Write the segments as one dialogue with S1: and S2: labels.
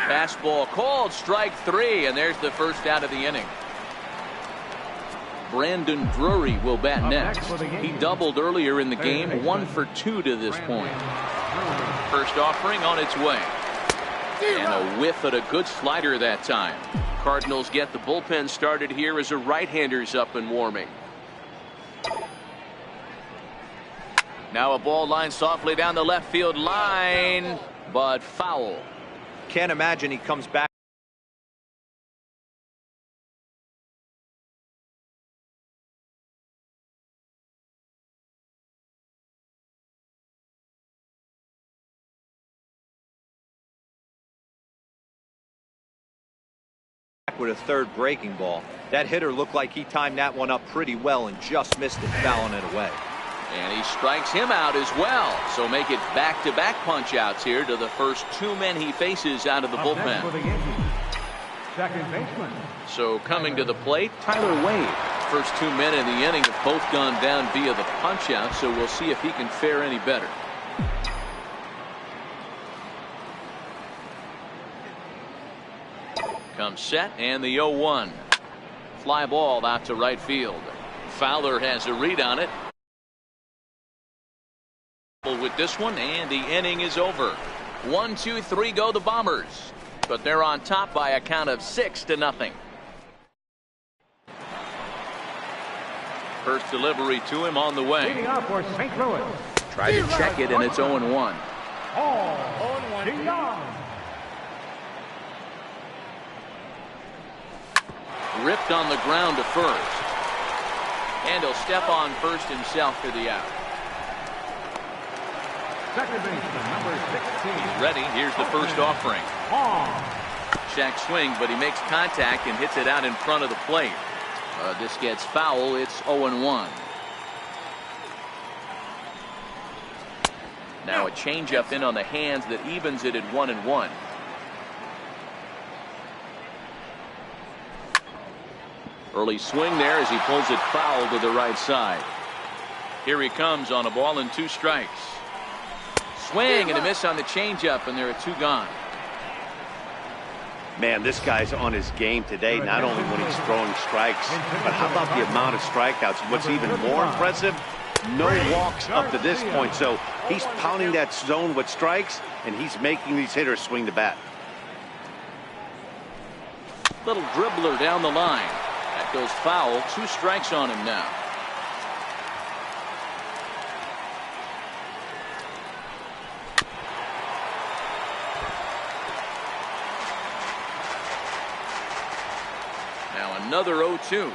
S1: Fastball called, strike three, and there's the first out of the inning. Brandon Drury will bat next. He doubled earlier in the game, 1 for 2 to this point. First offering on its way. And a whiff at a good slider that time. Cardinals get the bullpen started here as a right-hander's up and warming. Now a ball line softly down the left field line, but foul.
S2: Can't imagine he comes back with a third breaking ball. That hitter looked like he timed that one up pretty well and just missed it, fouling it away.
S1: And he strikes him out as well. So make it back-to-back punch-outs here to the first 2 men he faces out of the bullpen.
S3: Second baseman.
S1: So coming to the plate, Tyler Wade. First 2 men in the inning have both gone down via the punch-out, so we'll see if he can fare any better. Comes set, and the 0-1. Fly ball out to right field. Fowler has a read on it. With this one, and the inning is over. 1, 2, 3 go the Bombers, but they're on top by a count of 6-0. First delivery to him on the way.
S3: Leading off for St. Louis.
S1: Try to check it, and it's 0-1. Ripped on the ground to first, and he'll step on first himself for the out.
S3: Second baseman, number 16.
S1: He's ready. Here's the first offering. Shack swing, but he makes contact and hits it out in front of the plate. This gets foul. It's 0-1. Now a changeup in on the hands that evens it at 1-1. Early swing there as he pulls it foul to the right side. Here he comes on a ball and 2 strikes. Swing and a miss on the changeup, and there are 2 gone.
S4: Man, this guy's on his game today, not only when he's throwing strikes, but how about the amount of strikeouts? What's even more impressive, no walks up to this point. So he's pounding that zone with strikes, and he's making these hitters swing the bat.
S1: Little dribbler down the line. That goes foul. 2 strikes on him now. Another 0-2.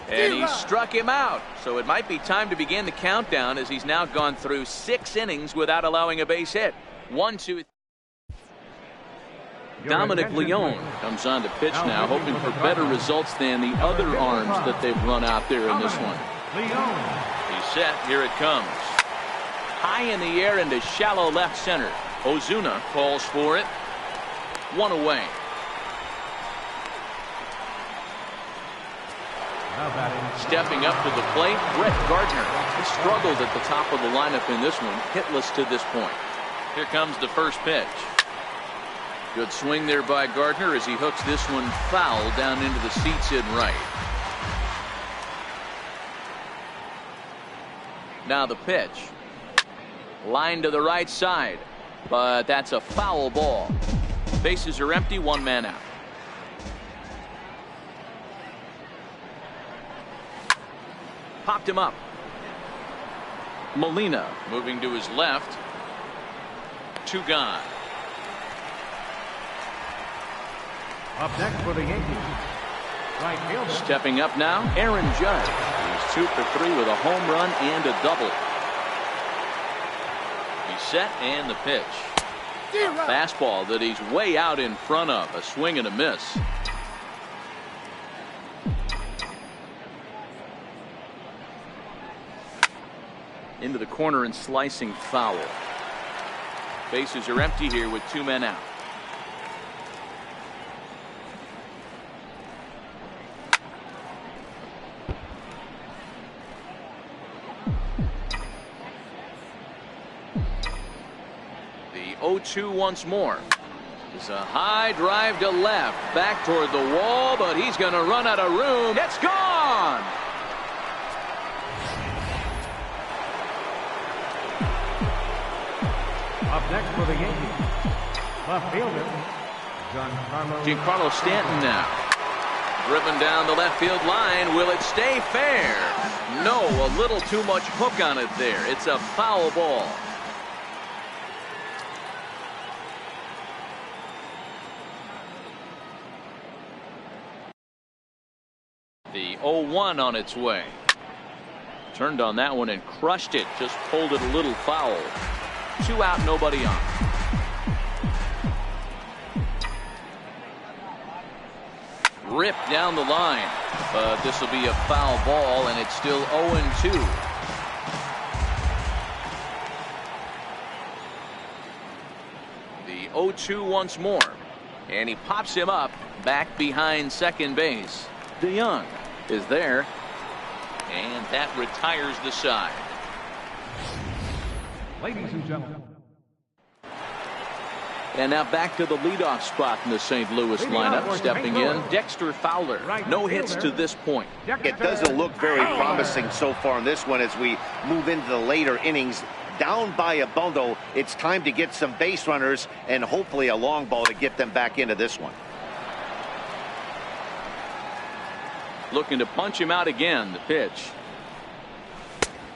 S1: And he struck him out. So it might be time to begin the countdown as he's now gone through 6 innings without allowing a base hit. 1-2. Dominic Leone comes on to pitch now, hoping for better results than the other arms that they've run out there in this one. He's set. Here it comes. High in the air into shallow left center. Ozuna calls for it. 1 away. Stepping up to the plate, Brett Gardner. He struggled at the top of the lineup in this one, hitless to this point. Here comes the first pitch. Good swing there by Gardner as he hooks this one foul down into the seats in right. Now the pitch. Line to the right side, but that's a foul ball. Bases are empty, 1 man out. Popped him up. Molina moving to his left. 2 gone.
S3: Up next for the Yankees. Right fielder.
S1: Stepping up now, Aaron Judge. He's 2 for 3 with a home run and a double. He's set and the pitch. A fastball that he's way out in front of. A swing and a miss. Into the corner and slicing foul. Bases are empty here with 2 men out. The 0-2 once more. It's a high drive to left, back toward the wall, but he's going to run out of room. It's gone.
S3: Up next for the Yankees, left fielder,
S1: Giancarlo Stanton now. Driven down the left field line. Will it stay fair? No, a little too much hook on it there. It's a foul ball. The 0-1 on its way. Turned on that one and crushed it. Just pulled it a little foul. 2 out, nobody on. Ripped down the line, but this will be a foul ball, and it's still 0-2. The 0-2 once more, and he pops him up back behind second base. DeYoung is there, and that retires the side.
S3: Ladies and gentlemen.
S1: And now back to the leadoff spot in the St. Louis lineup. Stepping in, Dexter Fowler. No hits to this point.
S4: It doesn't look very promising so far in this one as we move into the later innings. Down by a bundle, it's time to get some base runners and hopefully a long ball to get them back into this one.
S1: Looking to punch him out again. The pitch.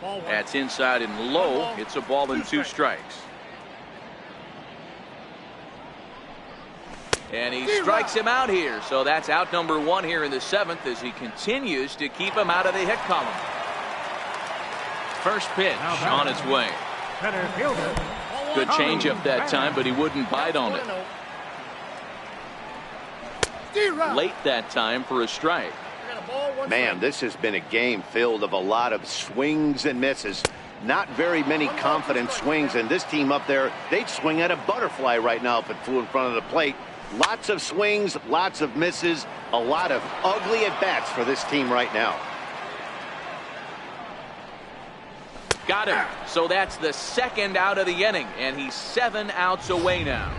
S1: That's inside and low. It's a ball and 2 strikes. And he strikes him out here. So that's out number 1 here in the 7th as he continues to keep him out of the hit column. First pitch on its way. Good changeup that time, but he wouldn't bite on it. Late that time for a strike.
S4: Man, this has been a game filled of a lot of swings and misses. Not very many confident swings, and this team up there, they'd swing at a butterfly right now if it flew in front of the plate. Lots of swings, lots of misses, a lot of ugly at-bats for this team right now.
S1: Got him. So that's the 2nd out of the inning, and he's 7 outs away now.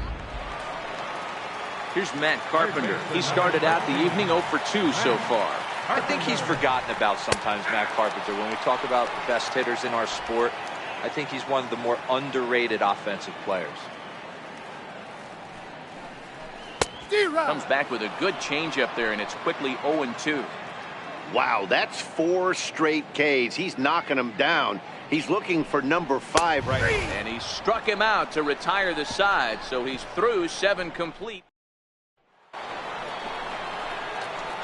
S1: Here's Matt Carpenter. He started out the evening 0 for 2 so far.
S2: I think he's forgotten about sometimes, Matt Carpenter. When we talk about the best hitters in our sport, I think he's one of the more underrated offensive players.
S1: Comes back with a good changeup there, and it's quickly 0-2.
S4: Wow, that's 4 straight Ks. He's knocking them down. He's looking for number 5 right now.
S1: And he struck him out to retire the side, so he's through 7 complete.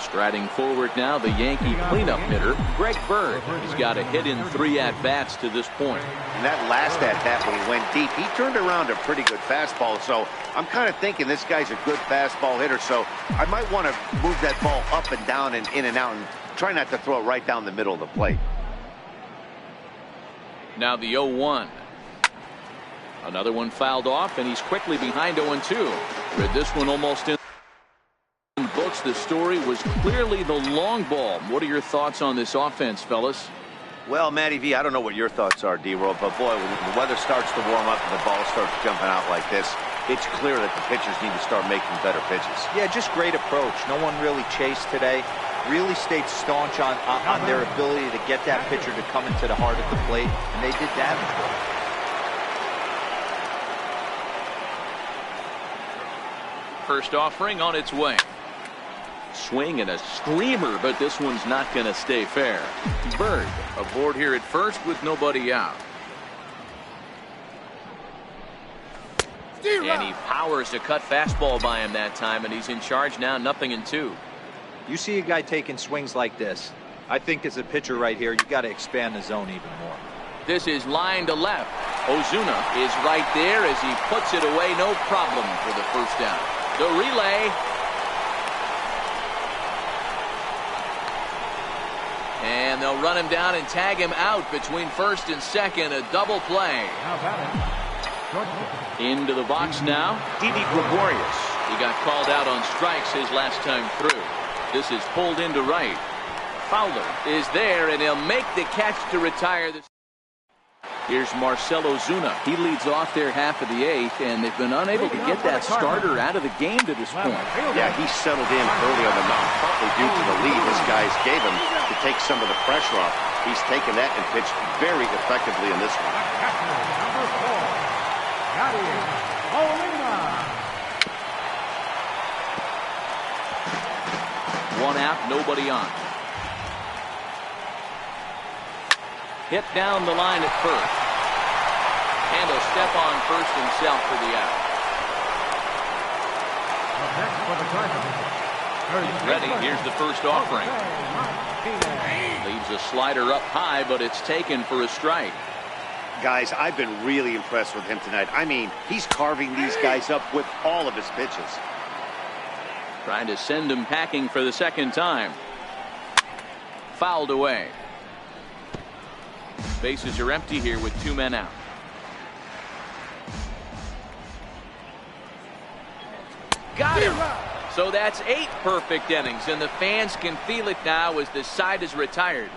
S1: Striding forward now, the Yankee cleanup hitter, Greg Bird. He's got a hit in 3 at-bats to this point.
S4: And that last at-bat when he went deep, he turned around a pretty good fastball. So I'm kind of thinking this guy's a good fastball hitter. So I might want to move that ball up and down and in and out and try not to throw it right down the middle of the plate.
S1: Now the 0-1. Another one fouled off, and he's quickly behind 0-2. Read this one almost in books. The story was clearly the long ball. What are your thoughts on this offense, fellas?
S4: Well, Matty V, I don't know what your thoughts are, D-Roll, but boy, when the weather starts to warm up and the ball starts jumping out like this, it's clear that the pitchers need to start making better pitches.
S2: Yeah, just great approach. No one really chased today. Really stayed staunch on their ability to get that pitcher to come into the heart of the plate, and they did damage with it.
S1: First offering on its way. Swing and a screamer, but this one's not going to stay fair. Bird aboard here at first with nobody out. And he powers a cut fastball by him that time, and he's in charge now, 0-2.
S2: You see a guy taking swings like this. I think as a pitcher right here, you got to expand the zone even more.
S1: This is line to left. Ozuna is right there as he puts it away, no problem for the first down. The relay. And they'll run him down and tag him out between first and second. A double play. Into the box now, Didi Gregorius. He got called out on strikes his last time through. This is pulled into right. Fowler is there, and he'll make the catch to retire this. Here's Marcell Ozuna. He leads off their half of the 8th, and they've been unable to get that starter out of the game to this point.
S4: Yeah, he settled in early on the mound, partly due to the lead his guys gave him to take some of the pressure off. He's taken that and pitched very effectively in this one.
S3: Number 4, Yadier Molina.
S1: 1 out, nobody on. Hit down the line at first. And he'll step on first himself for the out.
S3: Next for the Cardinals.
S1: He's ready. Here's the first offering. Leaves a slider up high, but it's taken for a strike.
S4: Guys, I've been really impressed with him tonight. I mean, he's carving these guys up with all of his pitches.
S1: Trying to send him packing for the second time. Fouled away. Bases are empty here with 2 men out. Got him. So that's 8 perfect innings, and the fans can feel it now as this side is retired.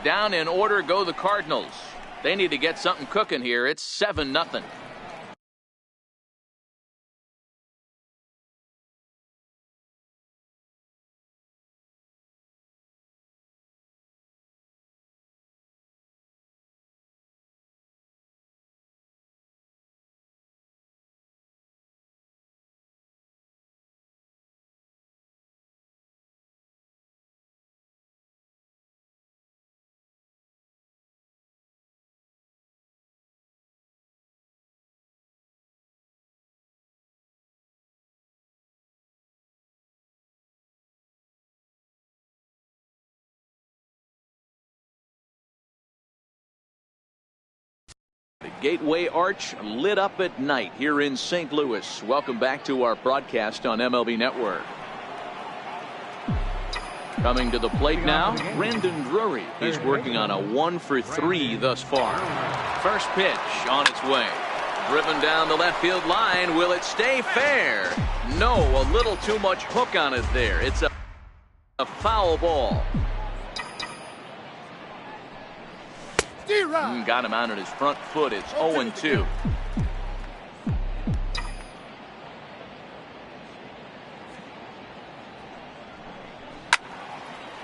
S1: Down in order go the Cardinals. They need to get something cooking here. It's 7-0. The Gateway Arch lit up at night here in St. Louis. Welcome back to our broadcast on MLB Network. Coming to the plate now, Brandon Drury. He's working on a 1-for-3 thus far. First pitch on its way. Driven down the left field line. Will it stay fair? No, a little too much hook on it there. It's a foul ball. Got him out on his front foot. It's 0-2.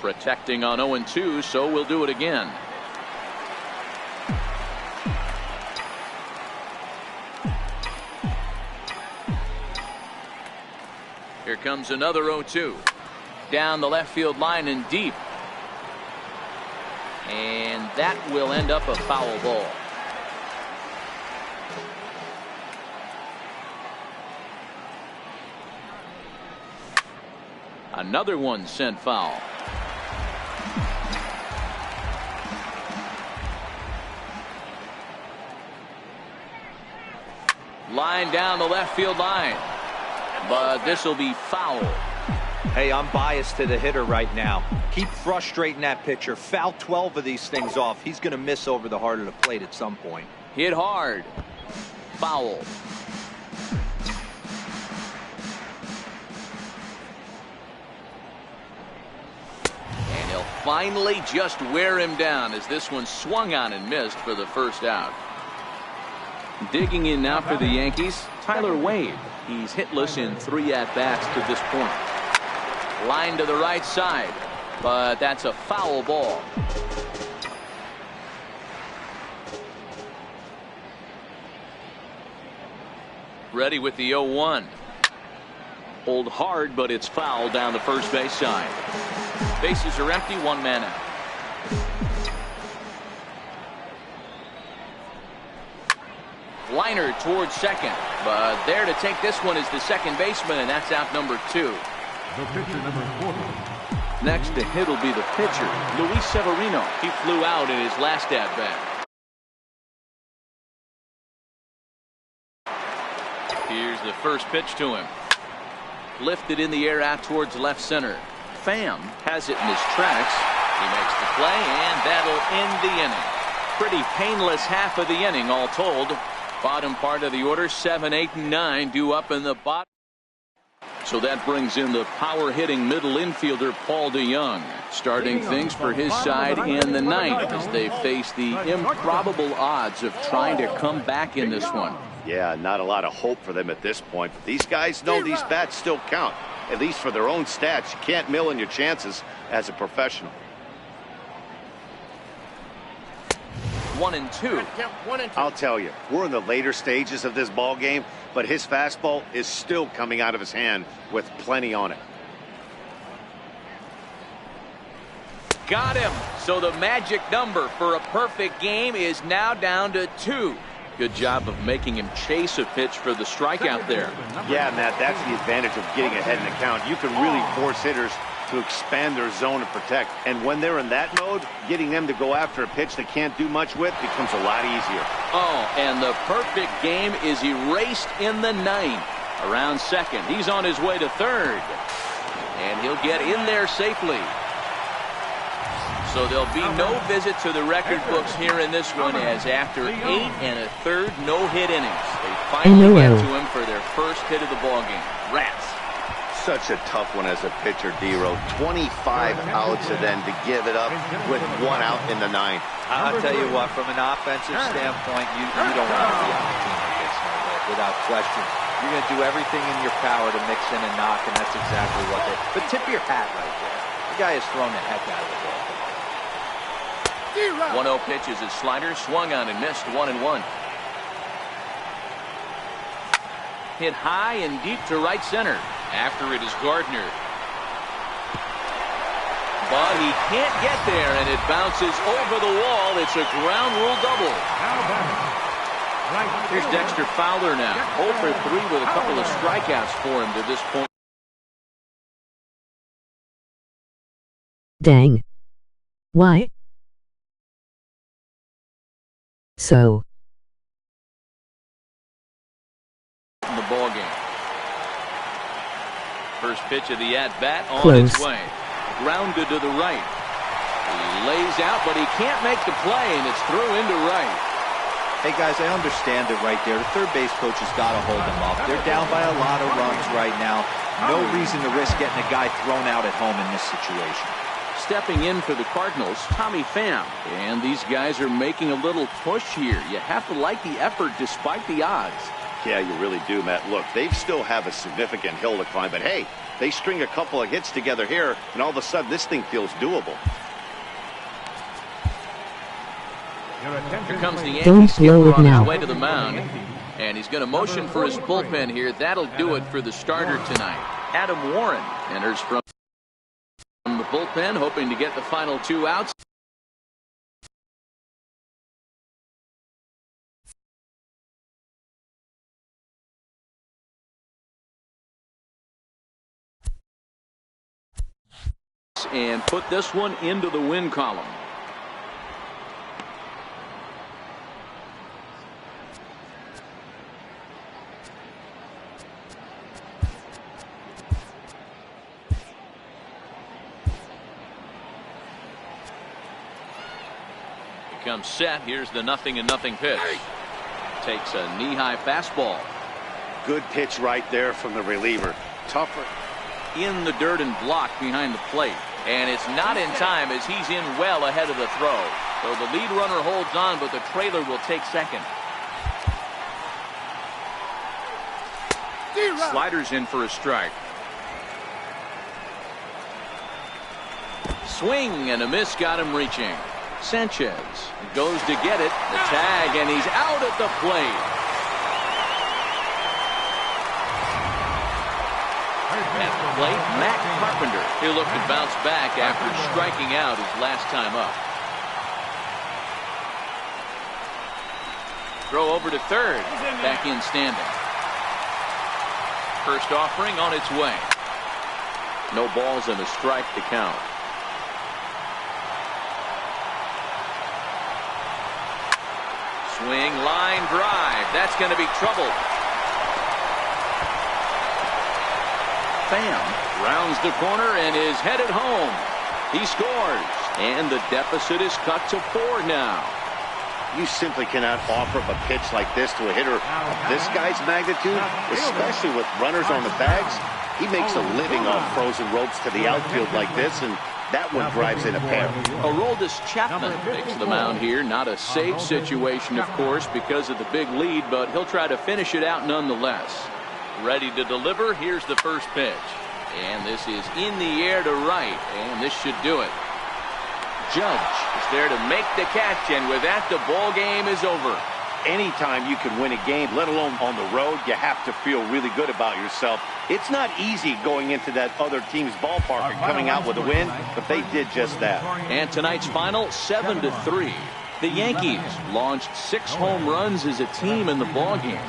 S1: Protecting on 0-2, so we'll do it again. Here comes another 0-2. Down the left field line and deep. And that will end up a foul ball. Another one sent foul. Line down the left field line. But this will be foul.
S2: Hey, I'm biased to the hitter right now. Keep frustrating that pitcher. Foul 12 of these things off. He's going to miss over the heart of the plate at some point.
S1: Hit hard. Foul. And he'll finally just wear him down as this one swung on and missed for the first out. Digging in now for the Yankees, Tyler Wade. He's hitless in 3 at-bats to this point. Line to the right side, but that's a foul ball. Ready with the 0-1. Hold hard, but it's foul down the first base side. Bases are empty, 1 man out. Liner towards second, but there to take this one is the second baseman, and that's out number 2.
S3: The pitcher, number 40.
S1: Next to hit will be the pitcher, Luis Severino. He flew out in his last at-bat. Here's the first pitch to him. Lifted in the air out towards left center. Pham has it in his tracks. He makes the play, and that'll end the inning. Pretty painless half of the inning, all told. Bottom part of the order, 7, 8, and 9 due up in the bottom. So that brings in the power-hitting middle infielder Paul DeJong, starting things for his side in the ninth as they face the improbable odds of trying to come back in this one.
S4: Yeah, not a lot of hope for them at this point. But these guys know these bats still count, at least for their own stats. You can't mill in your chances as a professional.
S1: 1-2.
S4: I'll tell you, we're in the later stages of this ball game, but his fastball is still coming out of his hand with plenty on it.
S1: Got him. So the magic number for a perfect game is now down to 2. Good job of making him chase a pitch for the strikeout there.
S4: Yeah, Matt, that's the advantage of getting ahead in the count. You can really force hitters to expand their zone and protect. And when they're in that mode, getting them to go after a pitch they can't do much with becomes a lot easier.
S1: Oh, and the perfect game is erased in the ninth. Around second, he's on his way to third. And he'll get in there safely. So there'll be no visit to the record books here in this one, as after 8 1/3 no-hit innings, they finally get to him for their first hit of the ballgame. Rats.
S4: Such a tough one as a pitcher, D-Row. 25 outs and then to give it up with 1 out in the ninth.
S2: I'll tell you what, from an offensive standpoint, you don't want to be on a team like this, without question. You're going to do everything in your power to mix in and knock, and that's exactly what they... But tip your hat right there. The guy has thrown the heck out of the ball.
S1: 1-0 pitch is his slider, swung on and missed. 1-1. Hit high and deep to right center. After it is Gardner. But he can't get there, and it bounces over the wall. It's a ground rule double. Here's Dexter Fowler now. 0 for 3 with a couple of strikeouts for him to this point.
S5: Dang. Why? So.
S1: In the ball game. First pitch of the at-bat on
S5: Close.
S1: its way. Grounded to the right. He lays out, but he can't make the play, and it's through into right.
S2: Hey, guys, I understand it right there. The third base coach has got to hold them up. They're down by a lot of runs right now. No reason to risk getting a guy thrown out at home in this situation.
S1: Stepping in for the Cardinals, Tommy Pham. And these guys are making a little push here. You have to like the effort despite the odds.
S4: Yeah, you really do, Matt. Look, they still have a significant hill to climb, but hey, they string a couple of hits together here, and all of a sudden this thing feels doable.
S1: Here comes the
S5: Don't
S1: Yankees skipper
S5: blow it
S1: on
S5: now.
S1: his way to the mound. And he's going to motion for his bullpen here. That'll do it for the starter tonight. Adam Warren enters from the bullpen, hoping to get the final 2 outs. And put this one into the win column. Comes set. Here's the 0-0 pitch. Takes a knee-high fastball.
S4: Good pitch right there from the reliever. Tougher.
S1: In the dirt and blocked behind the plate. And it's not in time as he's in well ahead of the throw. So the lead runner holds on, but the trailer will take second. Sliders in for a strike. Swing and a miss got him reaching. Sanchez goes to get it. The tag, and he's out at the plate. At the plate, Matt Carpenter. He'll look to bounce back after striking out his last time up. Throw over to third. Back in standing. First offering on its way. No balls and a strike to count. Swing, line drive. That's going to be trouble. Pham rounds the corner and is headed home. He scores, and the deficit is cut to 4 now.
S4: You simply cannot offer up a pitch like this to a hitter of this guy's magnitude, especially with runners on the bags. He makes a living off frozen ropes to the outfield like this, and that one drives in a pair.
S1: Aroldis Chapman takes the mound here. Not a safe situation, of course, because of the big lead, but he'll try to finish it out nonetheless. Ready to deliver. Here's the first pitch. And this is in the air to right, and this should do it. Judge is there to make the catch, and with that, the ball game is over.
S4: Anytime you can win a game, let alone on the road, you have to feel really good about yourself. It's not easy going into that other team's ballpark and coming out with a win, but they did just that.
S1: And tonight's final, 7-3. The Yankees launched 6 home runs as a team in the ballgame.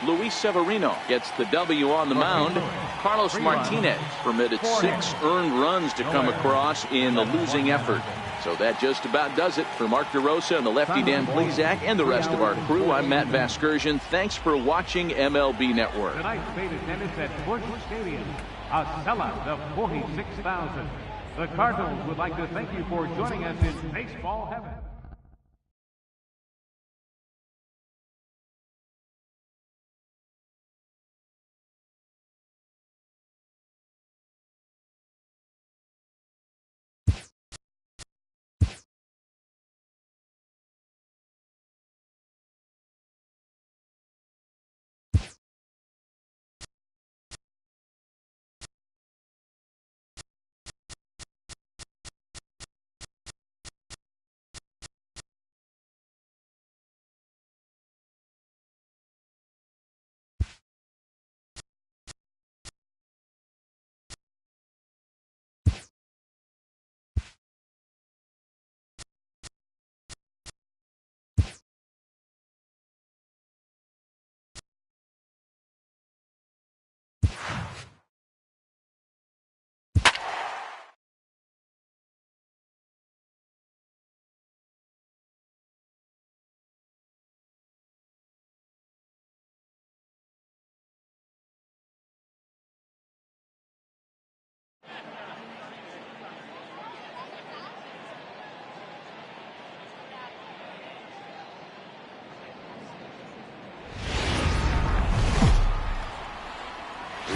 S1: Luis Severino gets the W on the mound. Carlos Martinez permitted 6 earned runs to come across in the losing effort. So that just about does it. For Mark DeRosa and the lefty Dan Plesac and the rest of our crew, I'm Matt Vasgersian. Thanks for watching MLB Network.
S3: Tonight's paid attendance at Busch Stadium, a sellout of 46,000. The Cardinals would like to thank you for joining us in baseball heaven.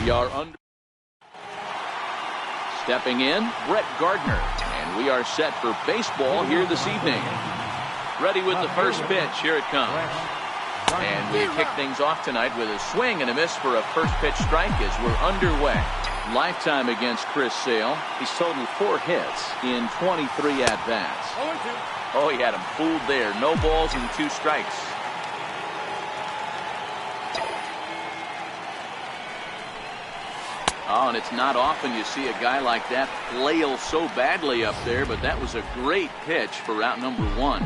S1: We are under. Stepping in, Brett Gardner. And we are set for baseball here this evening. Ready with the first pitch. Here it comes. And we kick things off tonight with a swing and a miss for a first pitch strike as we're underway. Lifetime against Chris Sale. He's totaled 4 hits in 23 at-bats. Oh, he had him fooled there. No balls and 2 strikes. Oh, and it's not often you see a guy like that flail so badly up there, but that was a great pitch for route number 1.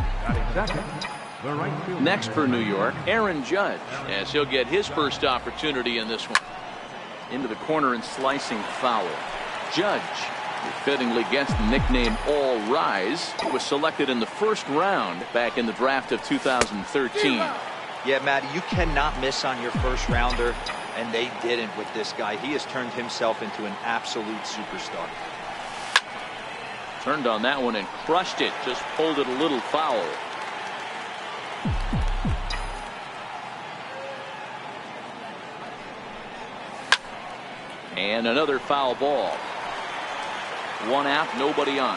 S1: Next for New York, Aaron Judge, as he'll get his first opportunity in this one. Into the corner and slicing foul. Judge, who fittingly gets the nickname All Rise, he was selected in the first round back in the draft of 2013.
S2: Yeah, Matt, you cannot miss on your first rounder. And they didn't with this guy. He has turned himself into an absolute superstar.
S1: Turned on that one and crushed it. Just pulled it a little foul. And another foul ball. 1 out, nobody on.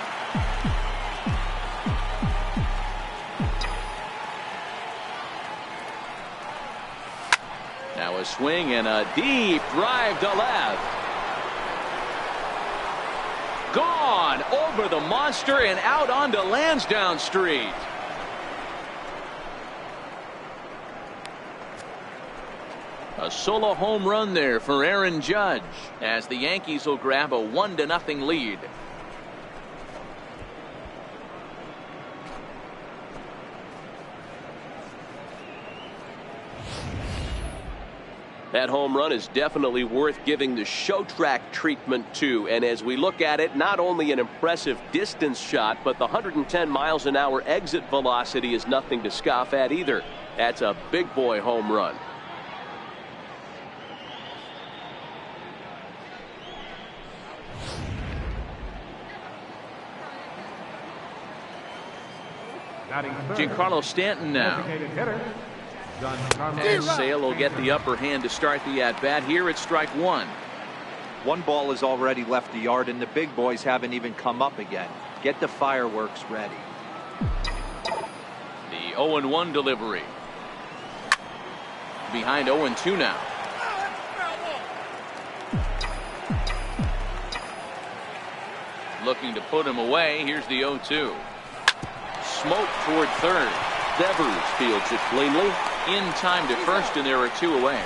S1: Now a swing and a deep drive to left. Gone over the monster and out onto Lansdowne Street. A solo home run there for Aaron Judge as the Yankees will grab a 1-0 lead.
S6: That home run is definitely worth giving the show track treatment to. And as we look at it, not only an impressive distance shot, but the 110 miles an hour exit velocity is nothing to scoff at either. That's a big boy home run.
S1: Giancarlo Stanton now. And Sale will get the upper hand to start the at-bat. Here it's strike one.
S2: One ball has already left the yard, and the big boys haven't even come up again. Get the fireworks ready.
S1: The 0-1 delivery. Behind 0-2 now. Looking to put him away. Here's the 0-2. Smoke toward third. Devers fields it cleanly. In time to first, and there are two away.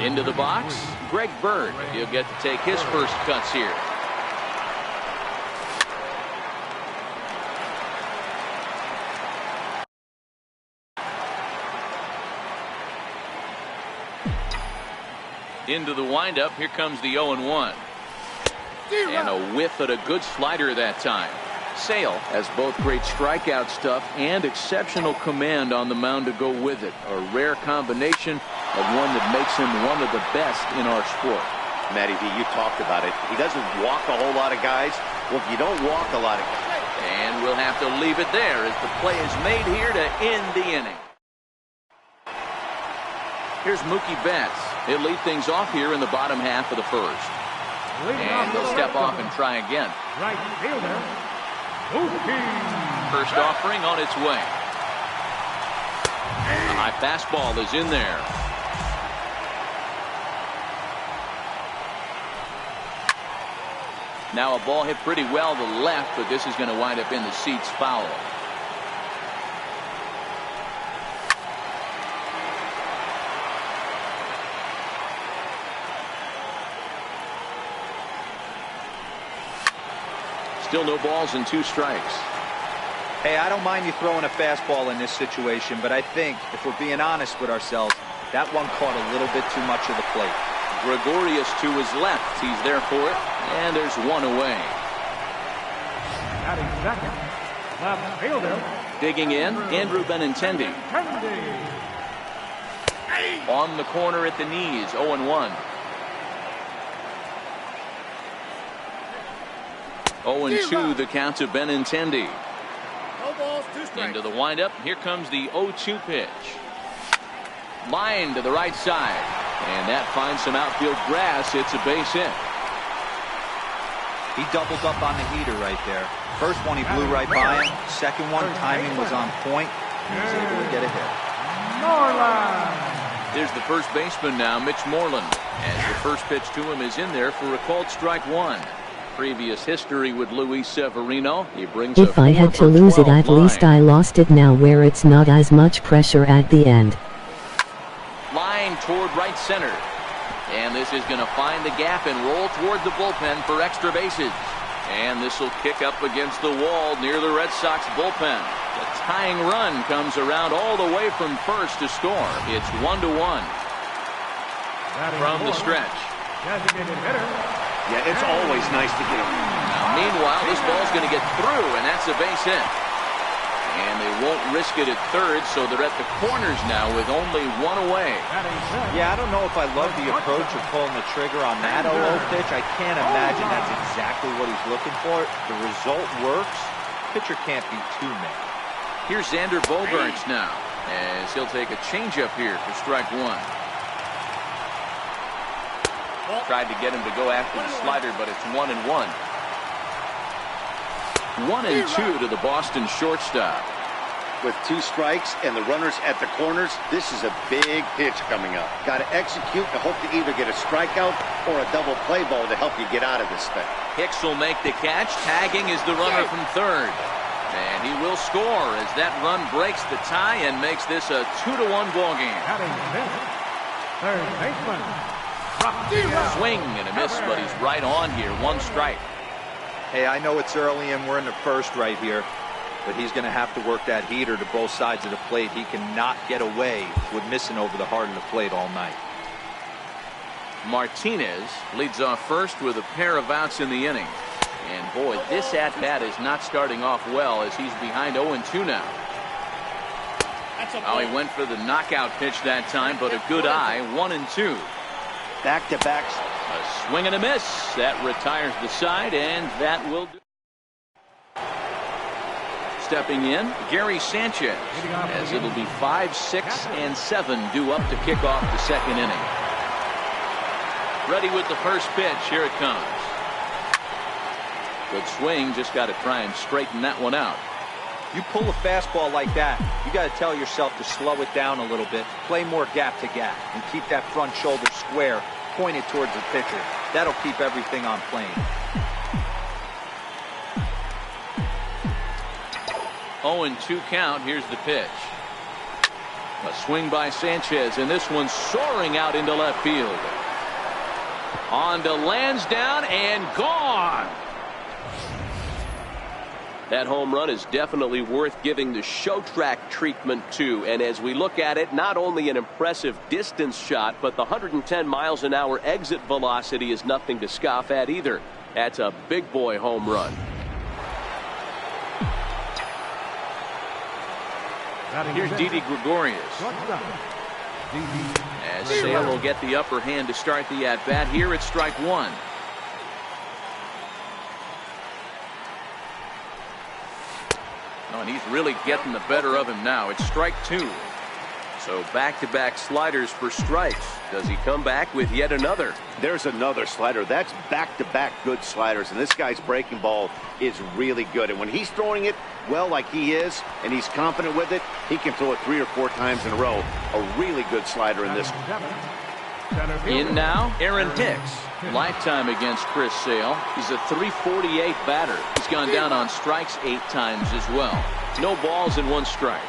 S1: Into the box, Greg Bird. He'll get to take his first cuts here. Into the windup. Here comes the 0-1. And a whiff at a good slider that time. Sale has both great strikeout stuff and exceptional command on the mound to go with it. A rare combination of one that makes him one of the best in our sport.
S4: Matty V, you talked about it. He doesn't walk a whole lot of guys. Well, if you don't walk a lot of guys.
S1: And we'll have to leave it there as the play is made here to end the inning. Here's Mookie Betts. He'll lead things off here in the bottom half of the first. And he'll step off and try again.
S3: Right fielder, Mookie.
S1: First offering on its way. A high fastball is in there. Now a ball hit pretty well to the left, but this is going to wind up in the seats foul. Still no balls and 2 strikes.
S2: Hey, I don't mind you throwing a fastball in this situation, but I think if we're being honest with ourselves, that one caught a little bit too much of the plate.
S1: Gregorius to his left. He's there for it, and there's one away.
S3: Batting second, left fielder.
S1: Digging in, Andrew Benintendi. On the corner at the knees, 0-1. 0-2 the count to Benintendi. Into the windup. Here comes the 0-2 pitch. Line to the right side. And that finds some outfield grass. It's a base hit.
S2: He doubled up on the heater right there. First one he blew right by him. Second one, timing was on point. He was able to get a hit.
S3: Moreland.
S1: There's the first baseman now, Mitch Moreland. As the first pitch to him is in there for a called strike one. Previous history with Luis Severino. He brings
S5: If I had to lose it, at least I lost it now where it's not as much pressure at the end.
S1: Line toward right center. And this is going to find the gap and roll toward the bullpen for extra bases. And this will kick up against the wall near the Red Sox bullpen. The tying run comes around all the way from first to score. It's 1-1 from the stretch.
S3: Designated hitter.
S4: Yeah, it's always nice to get him.
S1: Now, meanwhile, this ball's going to get through, and that's a base hit. And they won't risk it at third, so they're at the corners now with only one away.
S2: Yeah, I don't know if I love the approach of pulling the trigger on that 0-0 pitch. I can't imagine that's exactly what he's looking for. The result works. Pitcher can't be too mad.
S1: Here's Xander Bogaerts now, as he'll take a changeup here for strike one. Tried to get him to go after the slider, but it's 1-1. 1-2 to the Boston shortstop.
S4: With 2 strikes and the runners at the corners, this is a big pitch coming up. Got to execute and hope to either get a strikeout or a double play ball to help you get out of this thing.
S1: Hicks will make the catch. Tagging is the runner from third. And he will score as that run breaks the tie and makes this a 2-1 ball game.
S3: Third baseman.
S1: Swing and a miss, but he's right on here. 1 strike.
S2: Hey, I know it's early and we're in the first right here, but he's going to have to work that heater to both sides of the plate. He cannot get away with missing over the heart of the plate all night.
S1: Martinez leads off first with a pair of outs in the inning. And boy, this at-bat is not starting off well as he's behind 0-2 now. Oh, he went for the knockout pitch that time, but a good eye. 1-2.
S4: Back-to-backs.
S1: A swing and a miss. That retires the side, and that will do. stepping in, Gary Sanchez, as it'll be 5, 6, and 7 due up to kick off the second inning. Ready with the first pitch. Here it comes. Good swing. Just got to try and straighten that one out.
S2: You pull a fastball like that, you got to tell yourself to slow it down a little bit, play more gap to gap, and keep that front shoulder square, pointed towards the pitcher. That'll keep everything on plane.
S1: 0-2 count. Here's the pitch. A swing by Sanchez, and this one's soaring out into left field. On to Lansdowne and gone.
S6: That home run is definitely worth giving the show track treatment to. And as we look at it, not only an impressive distance shot, but the 110 miles an hour exit velocity is nothing to scoff at either. That's a big boy home run.
S1: Here's Didi Gregorius. As Sale will get the upper hand to start the at-bat. Here it's strike one. Oh, and he's really getting the better of him now. It's strike two. So back-to-back sliders for strikes. Does he come back with yet another?
S4: There's another slider. That's back-to-back good sliders. And this guy's breaking ball is really good. And when he's throwing it well like he is, and he's confident with it, he can throw it 3 or 4 times in a row. A really good slider in this one.
S1: In now, Aaron Hicks. Lifetime against Chris Sale. He's a .348 batter. He's gone down on strikes 8 times as well. No balls and 1 strike.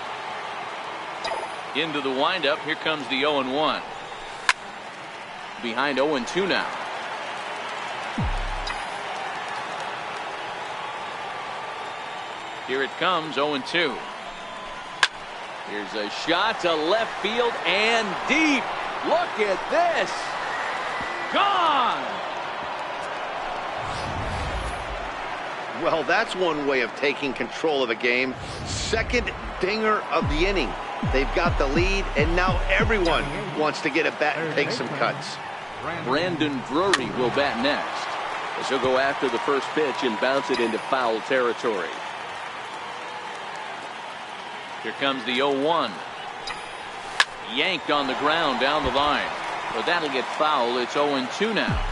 S1: Into the windup. Here comes the 0-1. Behind 0-2 now. Here it comes, 0-2. Here's a shot to left field and deep. Look at this. Gone.
S4: Well, that's one way of taking control of a game. Second dinger of the inning. They've got the lead, and now everyone wants to get a bat and take some cuts.
S1: Brandon Drury will bat next, as he'll go after the first pitch and bounce it into foul territory. Here comes the 0-1. Yanked on the ground down the line. But that'll get foul. It's 0-2 now.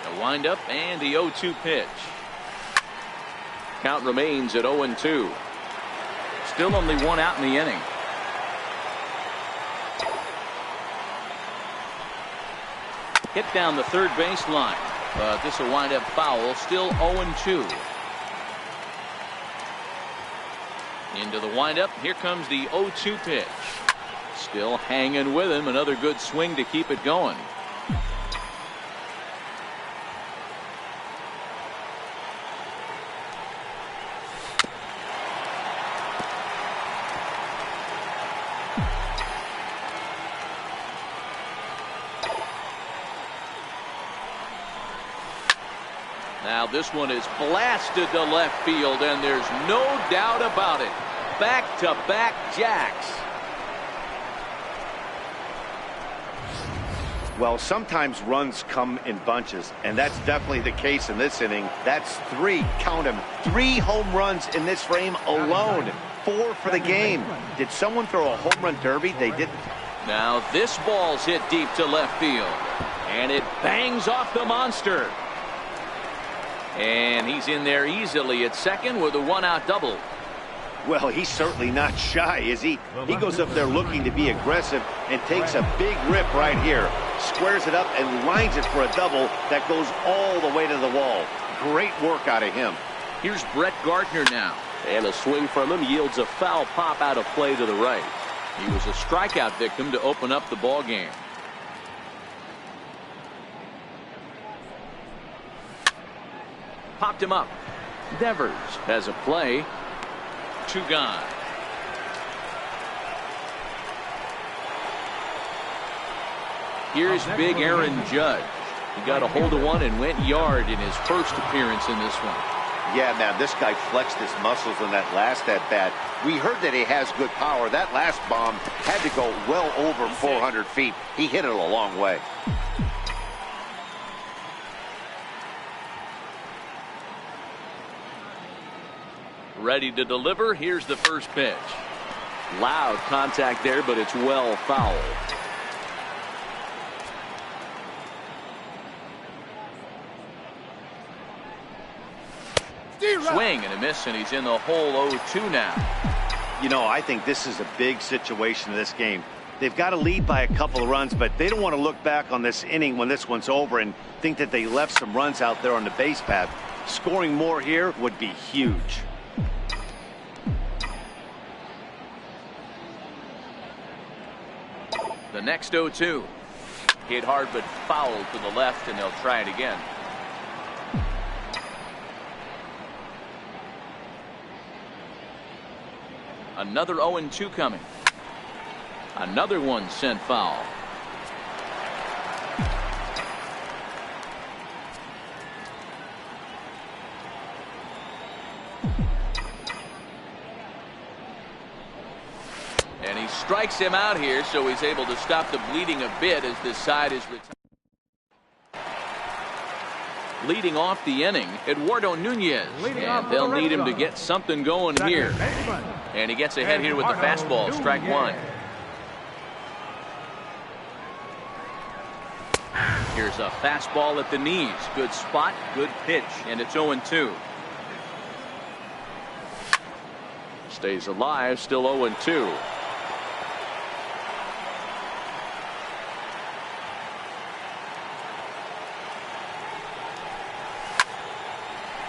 S1: The windup and the 0-2 pitch. Count remains at 0-2. Still only 1 out in the inning. Hit down the third baseline, but this will wind up foul. Still 0-2. Into the windup. Here comes the 0-2 pitch. Still hanging with him. Another good swing to keep it going. Now this one is blasted to left field, and there's no doubt about it. Back-to-back jacks.
S4: Well, sometimes runs come in bunches, and that's definitely the case in this inning. That's 3, count them, 3 home runs in this frame alone. 4 for the game. Did someone throw a home run derby? They didn't.
S1: Now this ball's hit deep to left field, and it bangs off the monster. And he's in there easily at second with a 1-out double.
S4: Well, he's certainly not shy, is he? He goes up there looking to be aggressive and takes a big rip right here. Squares it up and lines it for a double that goes all the way to the wall. Great work out of him.
S1: Here's Brett Gardner now.
S6: And a swing from him yields a foul pop out of play to the right.
S1: He was a strikeout victim to open up the ball game. Popped him up. Devers has a play. 2 gone. Here's big Aaron Judge. He got a hold of one and went yard in his first appearance in this one.
S4: Yeah, man, this guy flexed his muscles in that last at-bat. We heard that he has good power. That last bomb had to go well over 400 feet. He hit it a long way.
S1: Ready to deliver. Here's the first pitch.
S6: Loud contact there, but it's well fouled.
S1: Swing and a miss, and he's in the hole 0-2 now.
S4: You know, I think this is a big situation in this game. They've got to lead by a couple of runs, but they don't want to look back on this inning when this one's over and think that they left some runs out there on the base path. Scoring more here would be huge.
S1: The next 0-2. Hit hard but fouled to the left, and they'll try it again. Another 0-2 coming. Another one sent foul. And he strikes him out here, so he's able to stop the bleeding a bit as this side is retired. Leading off the inning, Eduardo Nunez, and they'll need him to get something going here. And he gets ahead here with the fastball, strike one. Here's a fastball at the knees. Good spot, good pitch, and it's 0-2. Stays alive, still 0-2.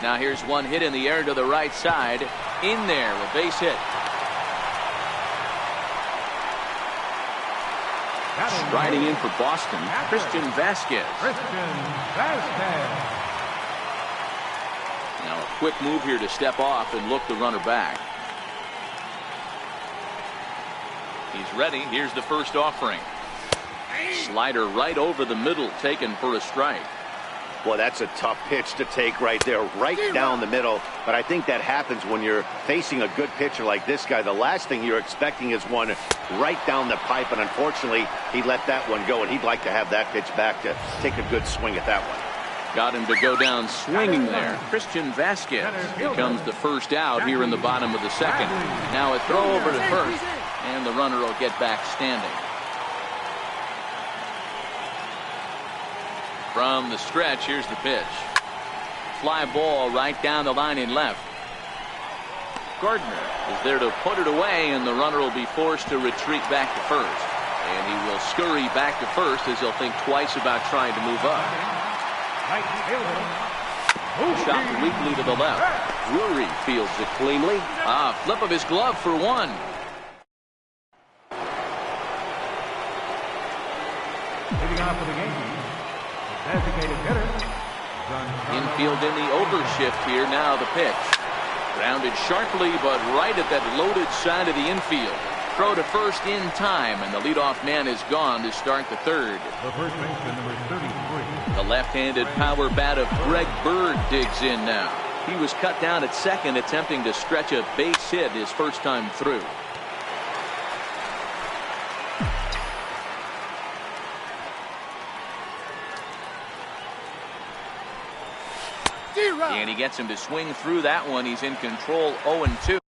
S1: Now here's one hit in the air to the right side. In there, a base hit. Striding in for Boston, Christian Vasquez. Now a quick move here to step off and look the runner back. He's ready. Here's the first offering. Slider right over the middle, taken for a strike.
S4: Well, that's a tough pitch to take right there, right down the middle. But I think that happens when you're facing a good pitcher like this guy. The last thing you're expecting is one right down the pipe, and unfortunately, he let that one go, and he'd like to have that pitch back to take a good swing at that one.
S1: Got him to go down swinging there. Christian Vasquez becomes the first out here in the bottom of the second. Now a throw over to first, and the runner will get back standing. From the stretch, here's the pitch. Fly ball right down the line in left. Gardner is there to put it away, and the runner will be forced to retreat back to first. And he will scurry back to first as he'll think twice about trying to move up. Shot weakly to the left.
S6: Drury fields it cleanly.
S1: Flip of his glove for one.
S3: Leading off for the game, designated hitter.
S1: Infield in the overshift here. Now the pitch. Grounded sharply, but right at that loaded side of the infield. Throw to first in time, and the leadoff man is gone to start the third.
S3: The first baseman, number 33.
S1: The left-handed power bat of Greg Bird digs in now. He was cut down at second, attempting to stretch a base hit his first time through. And he gets him to swing through that one. He's in control, 0-2.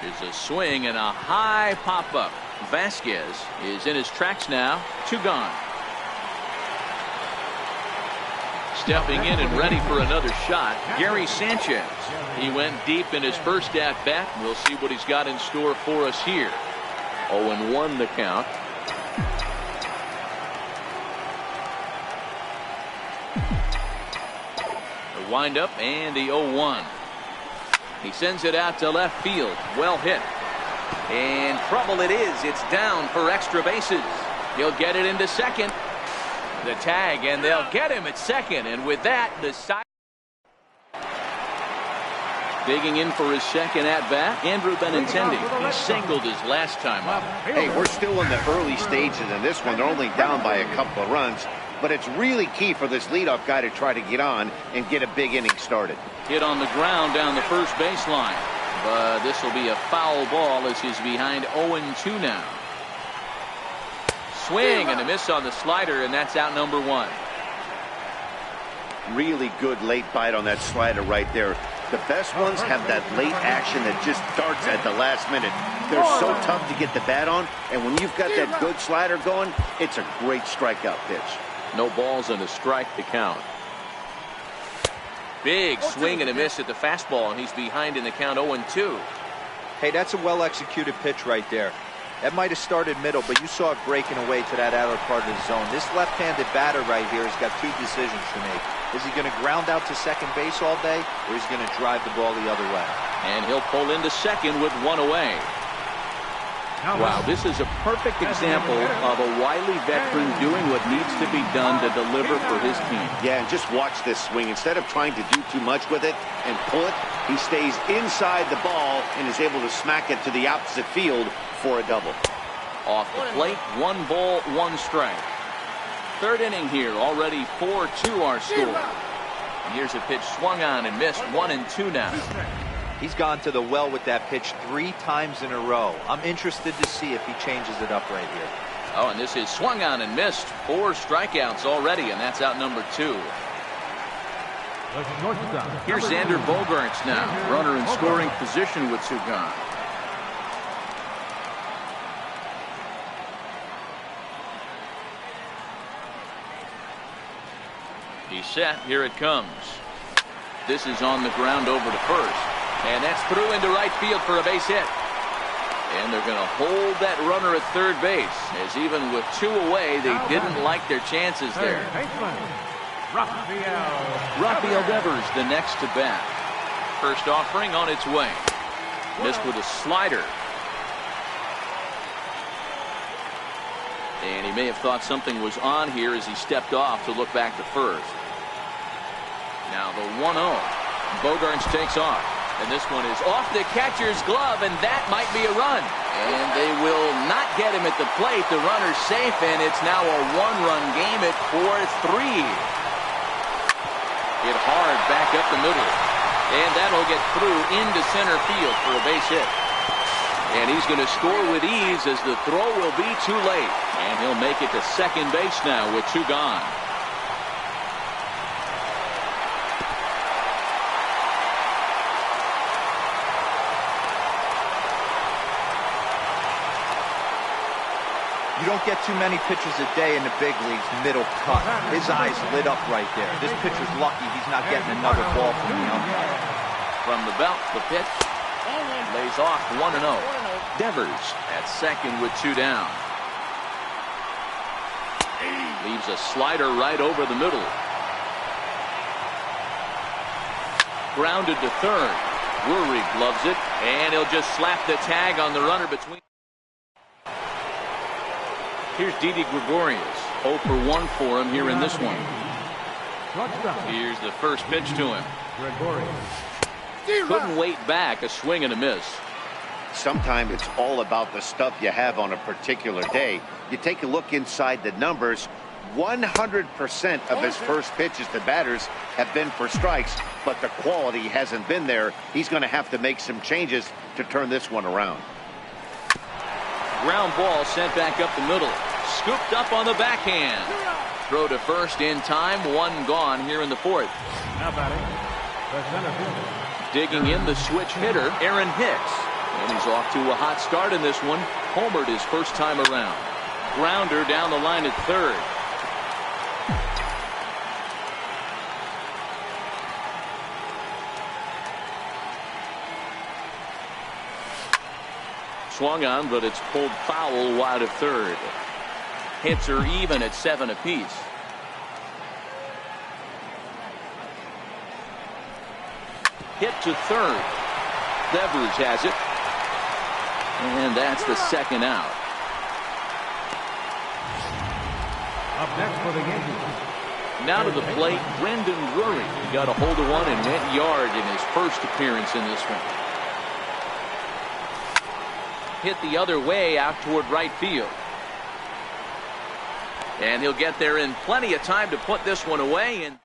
S1: There's a swing and a high pop-up. Vasquez is in his tracks now. 2 gone. Stepping in and ready for another shot, Gary Sanchez. He went deep in his first at-bat. We'll see what he's got in store for us here. 0-1 the count. The windup and the 0-1. He sends it out to left field. Well hit. And trouble it is. It's down for extra bases. He'll get it into second. The tag, and they'll get him at second. And with that, the side. Digging in for his second at-bat, Andrew Benintendi. He singled his last time up.
S4: Hey, we're still in the early stages in this one. They're only down by a couple of runs. But it's really key for this leadoff guy to try to get on and get a big inning started.
S1: Hit on the ground down the first baseline. But this will be a foul ball as he's behind 0-2 now. swing and a miss on the slider, and that's out number 1.
S4: Really good late bite on that slider right there. The best ones have that late action that just darts at the last minute. They're so tough to get the bat on, and when you've got that good slider going, it's a great strikeout pitch.
S1: No balls and a strike to count. Big swing and a miss at the fastball, and he's behind in the count 0-2.
S2: Hey, that's a well-executed pitch right there. That might have started middle, but you saw it breaking away to that outer part of the zone. This left-handed batter right here has got 2 decisions to make. Is he going to ground out to second base all day, or is he going to drive the ball the other way?
S1: And he'll pull into second with 1 away. Wow, this is a perfect example of a wily veteran doing what needs to be done to deliver for his team.
S4: Yeah, and just watch this swing. Instead of trying to do too much with it and pull it, he stays inside the ball and is able to smack it to the opposite field for a double.
S1: Off the plate, 1 ball, 1 strike. 3rd inning here, already 4-2 our score. And here's a pitch swung on and missed, 1-2 now.
S2: He's gone to the well with that pitch 3 times in a row. I'm interested to see if he changes it up right here.
S1: Oh, and this is swung on and missed. 4 strikeouts already, and that's out number 2. Here's Xander Bogaerts now, runner in scoring position with 2 gone. He's set. Here it comes. This is on the ground over to first. And that's through into right field for a base hit. And they're going to hold that runner at third base, as even with 2 away, they didn't like their chances there. Rafael Devers, the next to bat. First offering on its way. Missed with a slider. And he may have thought something was on here as he stepped off to look back to first. Now the 1-0. Bogaerts takes off. And this one is off the catcher's glove, and that might be a run. And they will not get him at the plate. The runner's safe, and it's now a 1-run game at 4-3. Hit hard back up the middle. And that'll get through into center field for a base hit. And he's going to score with ease as the throw will be too late. And he'll make it to second base now with 2 gone.
S2: You don't get too many pitchers a day in the big leagues middle cut. His eyes lit up right there. This pitcher's lucky he's not getting another ball from the umpire.
S1: From the belt, the pitch lays off 1-0. Devers at second with 2 down. Leaves a slider right over the middle. Grounded to third. Drury gloves it, and he'll just slap the tag on the runner between. Here's Didi Gregorius. 0 for 1 for him here in this one. Here's the first pitch to him. Couldn't wait back. A swing and a miss.
S4: Sometimes it's all about the stuff you have on a particular day. You take a look inside the numbers. 100% of his first pitches to batters have been for strikes, but the quality hasn't been there. He's going to have to make some changes to turn this one around.
S1: Ground ball sent back up the middle. Scooped up on the backhand. Throw to first in time. 1 gone here in the 4th.
S3: Now batting, the center fielder.
S1: Digging in the switch hitter, Aaron Hicks. And he's off to a hot start in this one. Homered his first time around. Grounder down the line at third. Swung on, but it's pulled foul wide of third. Hits are even at 7 apiece. Hit to third. Devers has it. And that's the second out.
S3: Up next for the Yankees.
S1: Now to the plate, Brendan Drury. He got a hold of one and went yard in his first appearance in this one. Hit the other way out toward right field. And he'll get there in plenty of time to put this one away. And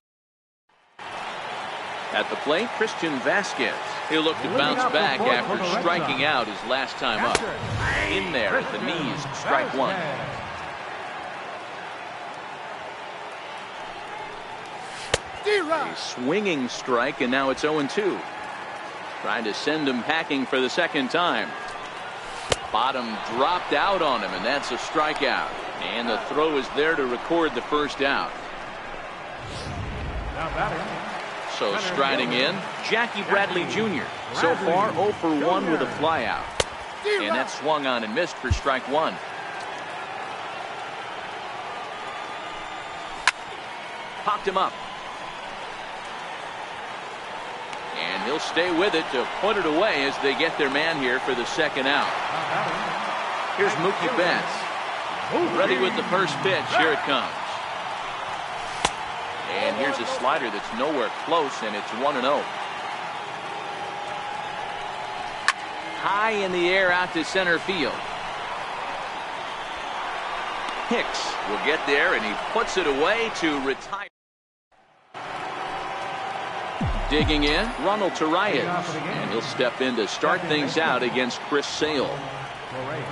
S1: at the plate, Christian Vasquez. He'll look to bounce back after striking out his last time up. In there at the knees, strike 1. A swinging strike, and now it's 0-2. Trying to send him packing for the second time. Bottom dropped out on him, and that's a strikeout. And the throw is there to record the first out. So striding in, Jackie Bradley Jr. So far 0 for 1 with a flyout. And that swung on and missed for strike one. Popped him up. And he'll stay with it to put it away as they get their man here for the second out. Here's Mookie Betts. Ready with the first pitch. Here it comes. And here's a slider that's nowhere close, and it's 1-0. High in the air out to center field. Hicks will get there, and he puts it away to retire. Digging in, Ronald Torreyes, and he'll step in to start things out against Chris Sale.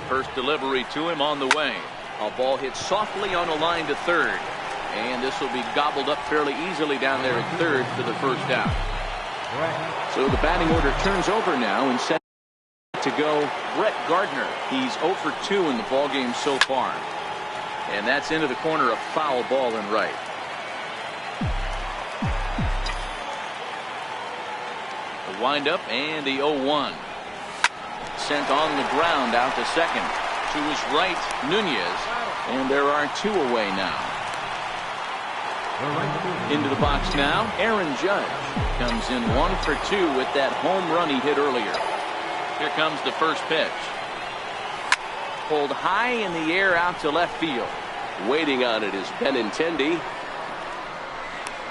S1: First delivery to him on the way. A ball hit softly on a line to third, and this will be gobbled up fairly easily down there at third for the first out. So the batting order turns over now, and set to go Brett Gardner. He's 0 for 2 in the ballgame so far, and that's into the corner, a foul ball and right. Wind up and the 0-1. Sent on the ground out to second. To his right, Nunez, and there are 2 away now. Into the box now, Aaron Judge comes in 1 for 2 with that home run he hit earlier. Here comes the first pitch. Pulled high in the air out to left field.
S6: Waiting on it is Benintendi.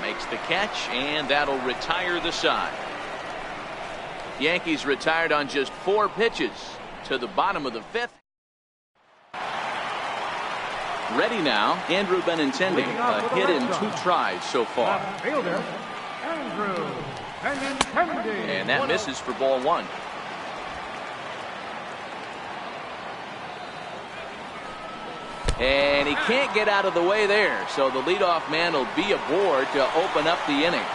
S1: Makes the catch, and that'll retire the side. Yankees retired on just 4 pitches to the bottom of the 5th. Ready now, Andrew Benintendi. A hit in 2 tries so far. And that misses for ball 1. And he can't get out of the way there, so the leadoff man will be aboard to open up the inning.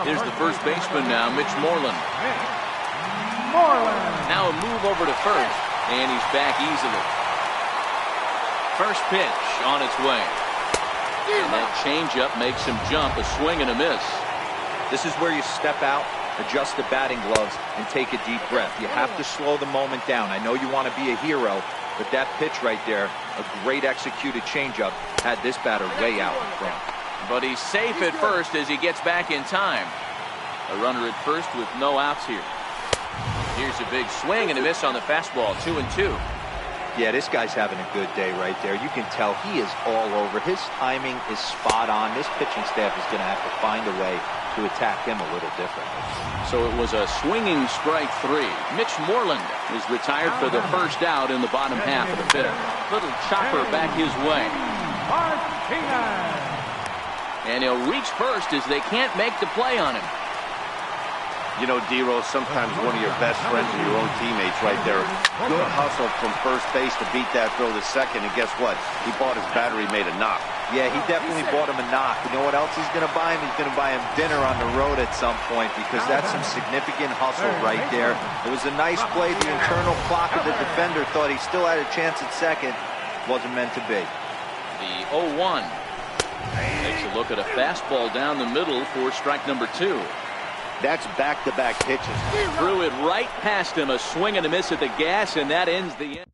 S1: Here's the first baseman now, Mitch Moreland. Now a move over to first, and he's back easily. First pitch on its way. And that changeup makes him jump, a swing and a miss.
S2: This is where you step out, adjust the batting gloves, and take a deep breath. You have to slow the moment down. I know you want to be a hero, but that pitch right there, a great executed changeup, had this batter way out in front.
S1: But he's safe at first as he gets back in time. A runner at first with no outs here. Here's a big swing and a miss on the fastball. 2-2.
S2: Yeah, this guy's having a good day right there. You can tell he is all over. His timing is spot on. This pitching staff is going to have to find a way to attack him a little differently.
S1: So it was a swinging strike 3. Mitch Moreland is retired for the first out in the bottom half of the 5th. Little chopper back his way. And he'll reach first as they can't make the play on him.
S4: You know, D-Rose, sometimes one of your best friends and your own teammates right there. Good hustle from first base to beat that throw to second, and guess what? He bought his battery, made a knock.
S2: Yeah, he definitely bought him a knock. You know what else he's going to buy him? He's going to buy him dinner on the road at some point, because that's some significant hustle right there. It was a nice play. The internal clock of the defender thought he still had a chance at second. Wasn't meant to be.
S1: The 0-1. Takes a look at a fastball down the middle for strike number 2.
S4: That's back-to-back pitches.
S1: Threw it right past him, a swing and a miss at the gas, and that ends the inning.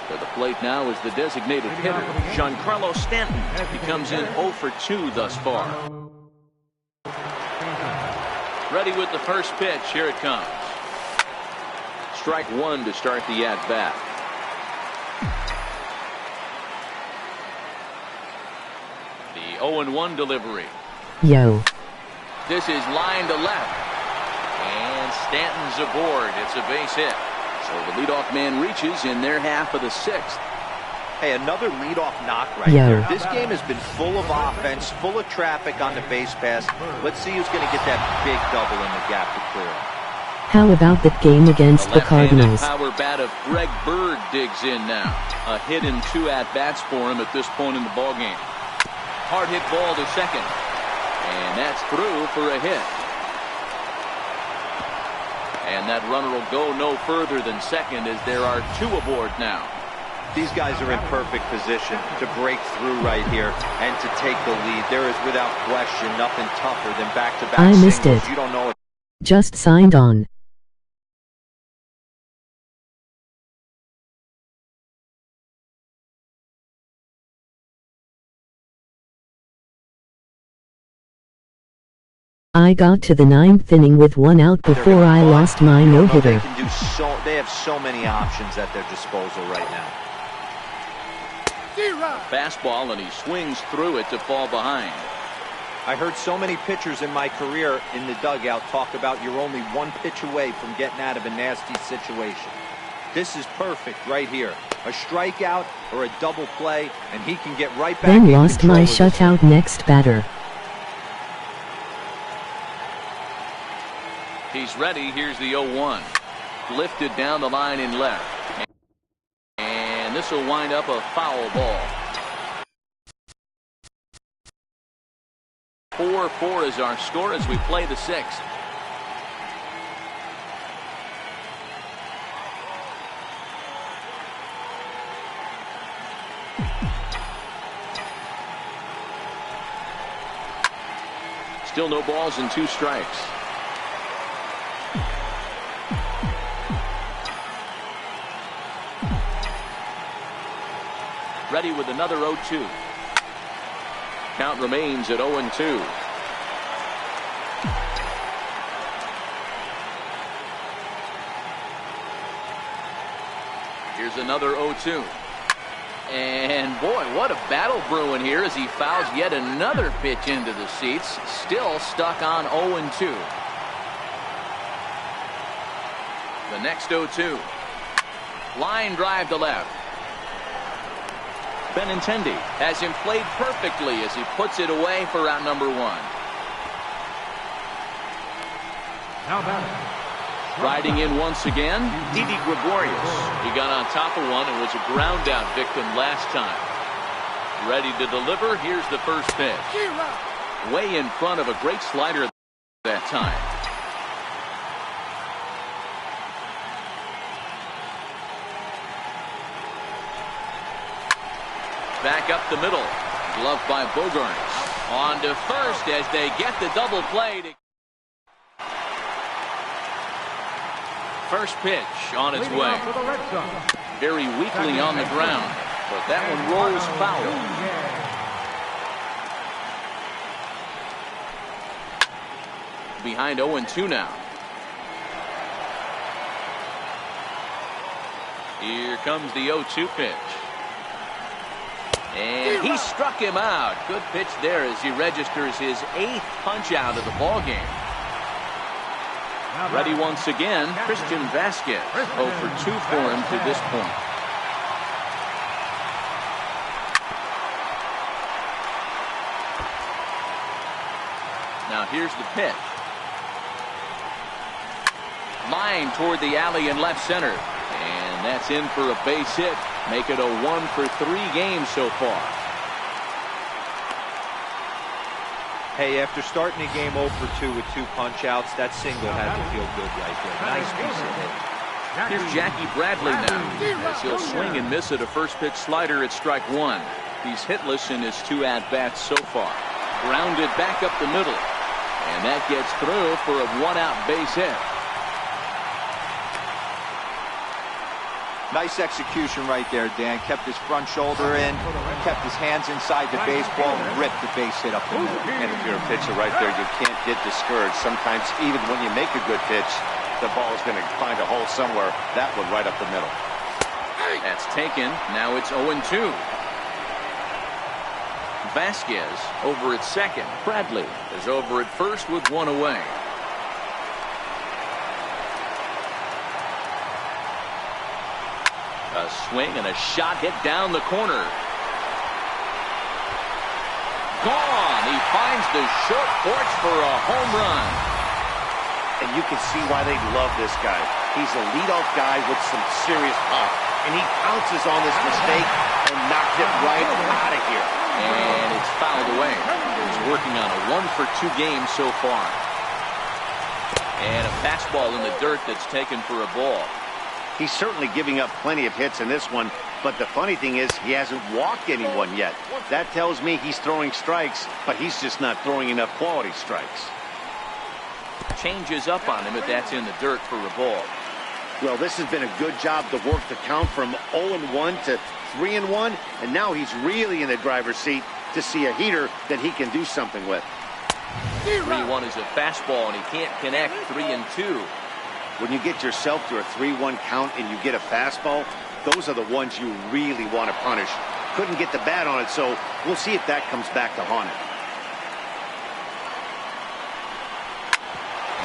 S1: To the plate now is the designated hitter, Giancarlo Stanton. He comes in 0 for 2 thus far. Ready with the first pitch. Here it comes. Strike 1 to start the at-bat. The 0-1 delivery.
S5: Yo.
S1: This is line to left. And Stanton's aboard. It's a base hit. So the leadoff man reaches in their half of the 6th.
S2: Hey, another leadoff knock right there. This game has been full of offense, full of traffic on the base pass. Let's see who's going to get that big double in the gap to clear.
S5: How about that game against the Cardinals?
S1: The power bat of Greg Bird digs in now. A hit in 2 at-bats for him at this point in the ballgame. hard hit ball to second. And that's through for a hit. And that runner will go no further than second as there are two aboard now.
S2: These guys are in perfect position to break through right here and to take the lead. There is without question nothing tougher than back-to-back
S5: I
S2: singles.
S5: missed it.
S2: You don't know it.
S5: Just signed on. I got to the ninth inning with one out before I lost my no-hitter.
S2: They have so many options at their disposal right now.
S1: Fastball, and he swings through it to fall behind.
S2: I heard so many pitchers in my career in the dugout talk about you're only one pitch away from getting out of a nasty situation. This is perfect right here. A strikeout or a double play, and he can get right back.
S5: Then lost my shutout next batter.
S1: He's ready. Here's the 0-1. Lifted down the line in left. And this will wind up a foul ball. 4-4 is our score as we play the sixth. Still no balls and 2 strikes. Ready with another 0-2. Count remains at 0-2. Here's another 0-2. And boy, what a battle brewing here as he fouls yet another pitch into the seats. Still stuck on 0-2. The next 0-2. Line drive to left. Benintendi has him played perfectly as he puts it away for out number 1.
S3: Now batting.
S1: Riding in once again, Didi Gregorius. He got on top of one and was a ground out victim last time. Ready to deliver. Here's the first pitch. Way in front of a great slider that time. Back up the middle. Gloved by Bogaerts. On to first as they get the double play. First pitch on its way. Very weakly on the ground, but that one rolls foul. Behind 0-2 now. Here comes the 0-2 pitch. And he struck him out. Good pitch there as he registers his 8th punch out of the ball game. Ready once again, Christian Vasquez. 0 for 2 for him to this point. Now here's the pitch. Line toward the alley in left center. And that's in for a base hit. Make it a 1 for 3 games so far.
S2: Hey, after starting the game 0 for 2 with 2 punch-outs, that single had to feel good right there. Nice piece of hit.
S1: Here's Jackie Bradley now, as he'll swing and miss at a first pitch slider at strike 1. He's hitless in his 2 at-bats so far. Grounded back up the middle. And that gets through for a 1-out base hit.
S2: Nice execution right there, Dan. Kept his front shoulder in, kept his hands inside the baseball, and ripped the base hit up the middle.
S4: And if you're a pitcher right there, you can't get discouraged. Sometimes even when you make a good pitch, the ball is going to find a hole somewhere. That one right up the middle.
S1: That's taken. Now it's 0-2. Vasquez over at second. Bradley is over at first with 1 away. A swing and a shot hit down the corner. Gone. He finds the short porch for a home run.
S4: and you can see why they love this guy. He's a leadoff guy with some serious pop, and he pounces on this mistake and knocks it right out of here.
S1: And it's fouled away. He's working on a 1-for-2 game so far. And a fastball in the dirt that's taken for a ball.
S4: He's certainly giving up plenty of hits in this one, but the funny thing is he hasn't walked anyone yet. That tells me he's throwing strikes, but he's just not throwing enough quality strikes.
S1: Changes up on him if that's in the dirt for a ball.
S4: Well, this has been a good job to work the count from 0-1 to 3-1, and now he's really in the driver's seat to see a heater that he can do something with.
S1: 3-1 is a fastball, and he can't connect. 3-2.
S4: When you get yourself to a 3-1 count and you get a fastball, those are the ones you really want to punish. Couldn't get the bat on it, so we'll see if that comes back to haunt him.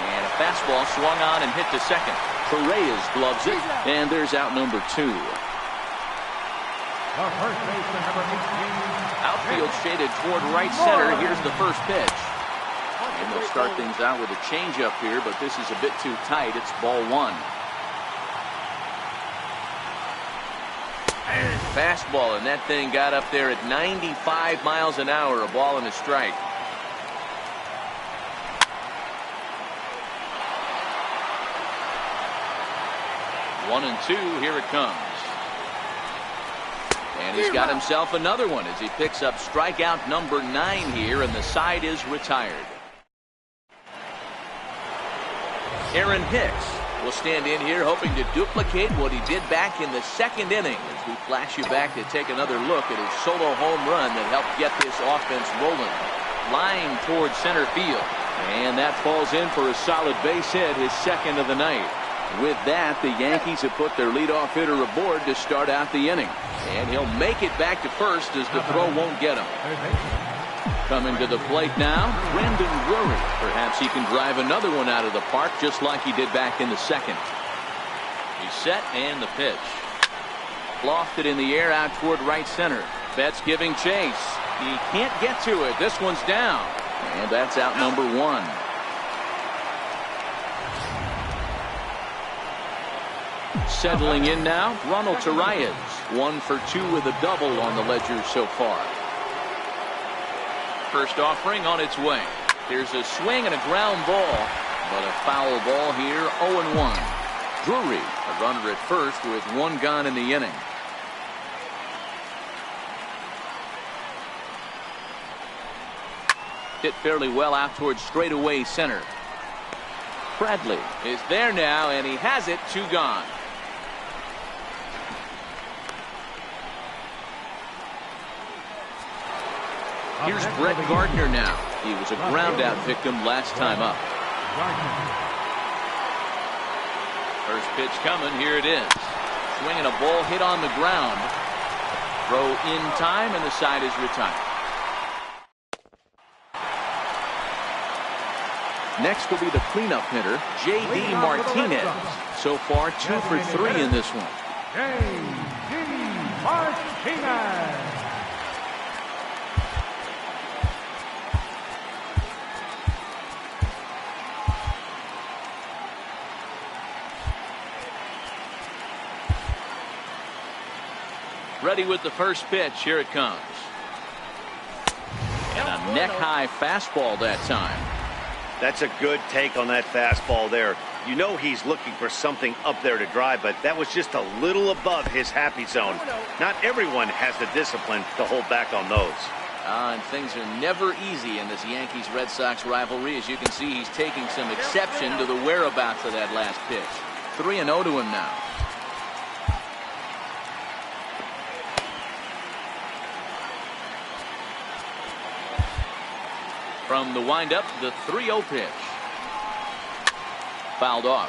S1: And a fastball swung on and hit to second. Correas gloves it, and there's out number 2. Outfield shaded toward right center. Here's the first pitch. And they'll start things out with a changeup here, but this is a bit too tight. It's ball 1. Fastball, and that thing got up there at 95 miles an hour. A ball and a strike. One and 2, here it comes. And he's got himself another one as he picks up strikeout number 9 here, and the side is retired. Aaron Hicks will stand in here hoping to duplicate what he did back in the second inning as we flash you back to take another look at his solo home run that helped get this offense rolling. Line towards center field, and that falls in for a solid base hit, his second of the night. With that, the Yankees have put their leadoff hitter aboard to start out the inning, and he'll make it back to first as the throw won't get him. Coming to the plate now, Brandon Drury. Perhaps he can drive another one out of the park just like he did back in the second. He's set, and the pitch. Lofted in the air out toward right center. Betts giving chase. He can't get to it. This one's down. And that's out number 1. Settling in now, Ronald Torreyes. 1 for 2 with a double on the ledger so far. First offering on its way. Here's a swing and a ground ball, but a foul ball here. 0-1. Drury, a runner at first with 1 gone in the inning. Hit fairly well out towards straightaway center. Bradley is there now, and he has it. 2 gone. Here's Brett Gardner now. He was a ground-out victim last time up. First pitch coming. Here it is. Swinging a ball hit on the ground. Throw in time, and the side is retired. Next will be the cleanup hitter, J.D. Martinez. So far, 2 for 3 in this one.
S3: J.D. Martinez.
S1: Ready with the first pitch. Here it comes. And a neck-high fastball that time.
S4: That's a good take on that fastball there. You know he's looking for something up there to drive, but that was just a little above his happy zone. Not everyone has the discipline to hold back on those.
S1: And things are never easy in this Yankees-Red Sox rivalry. As you can see, he's taking some exception to the whereabouts of that last pitch. 3-0 to him now. From the windup, the 3-0 pitch. Fouled off.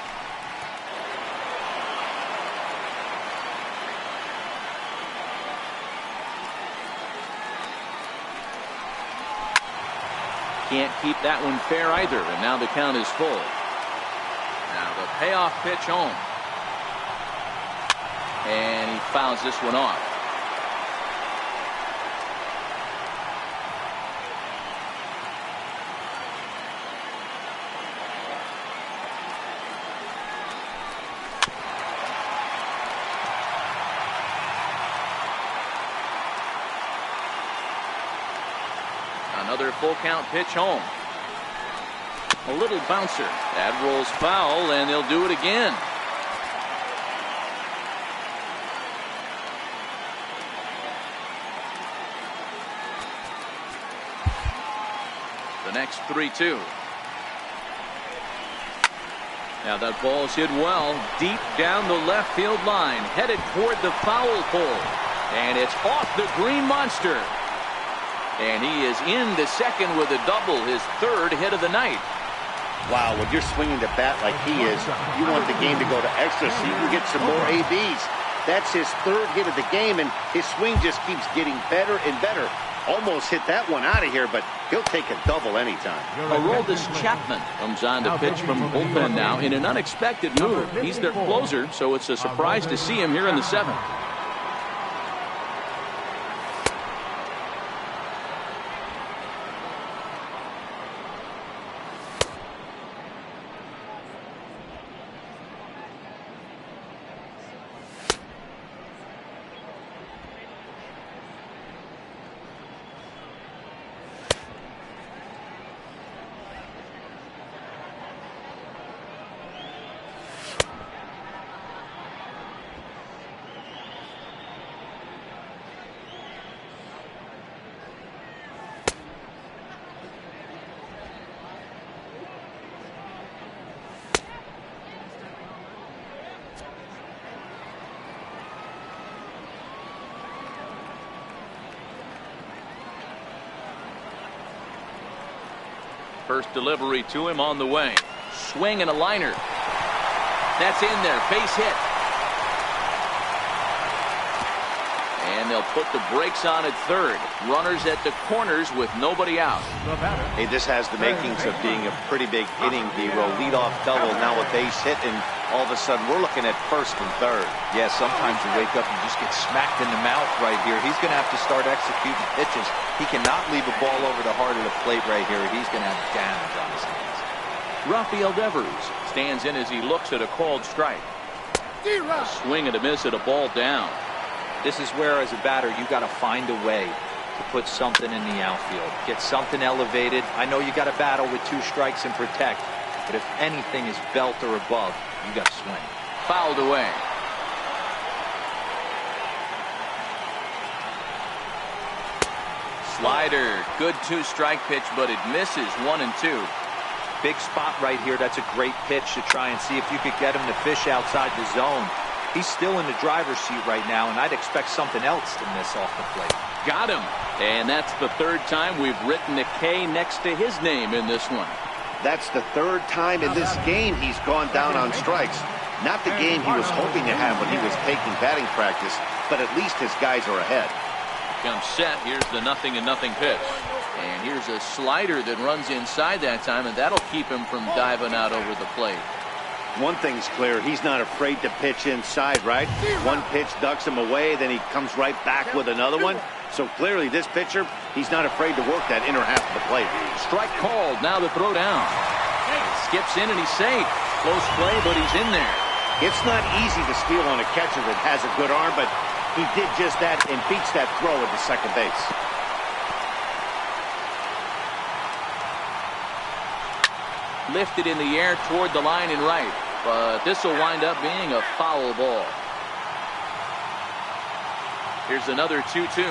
S1: Can't keep that one fair either, and now the count is full. Now the payoff pitch home. And he fouls this one off. Another full count pitch home. A little bouncer. That rolls foul, and they'll do it again. The next 3-2. Now that ball's hit well deep down the left field line, headed toward the foul pole, and it's off the green monster. And he is into second with a double, his third hit of the night.
S4: Wow, when you're swinging the bat like he is, you want the game to go to extra so you can get some more ABs. That's his third hit of the game, and his swing just keeps getting better and better. Almost hit that one out of here, but he'll take a double anytime.
S1: Aroldis Chapman comes on to pitch from bullpen now in an unexpected move. He's their closer, so it's a surprise to see him here in the seventh. First delivery to him on the way. Swing and a liner. That's in there. Base hit. And they'll put the brakes on at third. Runners at the corners with nobody out.
S4: Hey, this has the makings of being a pretty big inning, D-Row. Leadoff double, now a base hit, and all of a sudden we're looking at first and third.
S2: Yeah, sometimes you wake up and just get smacked in the mouth right here. He's going to have to start executing pitches. He cannot leave a ball over the heart of the plate right here. He's going to have damage on his hands.
S1: Rafael Devers stands in as he looks at a called strike. A swing and a miss at a ball down.
S2: This is where, as a batter, you got to find a way to put something in the outfield. Get something elevated. I know you got to battle with 2 strikes and protect, but if anything is belt or above, you got to swing.
S1: Fouled away. Slider. Good 2-strike pitch, but it misses 1 and 2.
S2: Big spot right here. That's a great pitch to try and see if you could get him to fish outside the zone. He's still in the driver's seat right now, and I'd expect something else to miss off the plate.
S1: Got him. And that's the third time we've written a K next to his name in this one.
S4: That's the third time in this game he's gone down on strikes. Not the game he was hoping to have when he was taking batting practice, but at least his guys are ahead.
S1: Comes set. Here's the 0-0 pitch. And here's a slider that runs inside that time, and that'll keep him from diving out over the plate.
S4: One thing's clear, he's not afraid to pitch inside, right? One pitch ducks him away, then he comes right back with another one. So clearly this pitcher, he's not afraid to work that inner half of the plate.
S1: Strike called. Now the throw down. Skips in and he's safe. Close play, but he's in there.
S4: It's not easy to steal on a catcher that has a good arm, but he did just that and beats that throw at the second base.
S1: Lifted in the air toward the line and right, but this will wind up being a foul ball. Here's another 2-2.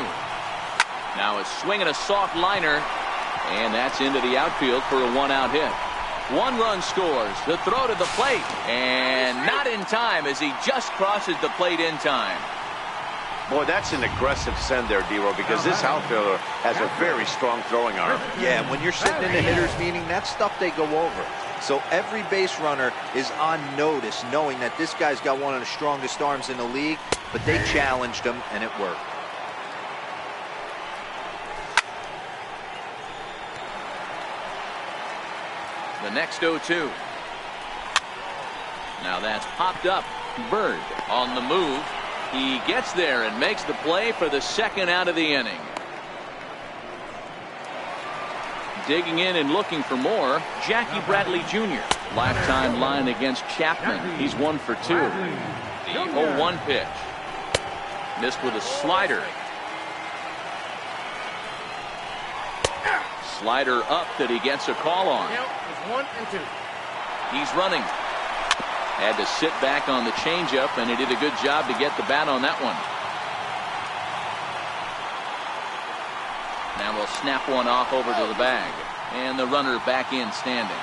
S1: Now a swing and a soft liner, and that's into the outfield for a 1-out hit. 1 run scores. The throw to the plate, and not in time as he just crosses the plate in time.
S4: Boy, that's an aggressive send there, D-Row, because this outfielder has a very strong throwing arm.
S2: Yeah, when you're sitting in the hitter's meeting, that's stuff they go over. So every base runner is on notice, knowing that this guy's got one of the strongest arms in the league, but they challenged him, and it worked.
S1: The next 0-2. Now that's popped up. Bird on the move. He gets there and makes the play for the second out of the inning. Digging in and looking for more, Jackie Bradley Jr. Lifetime line against Chapman. He's 1 for 2. The 0-1 pitch. Missed with a slider. Slider up that he gets a call on.
S7: Count is 1 and 2.
S1: He's running. Had to sit back on the changeup, and he did a good job to get the bat on that one. Now we'll snap one off over to the bag. And the runner back in standing.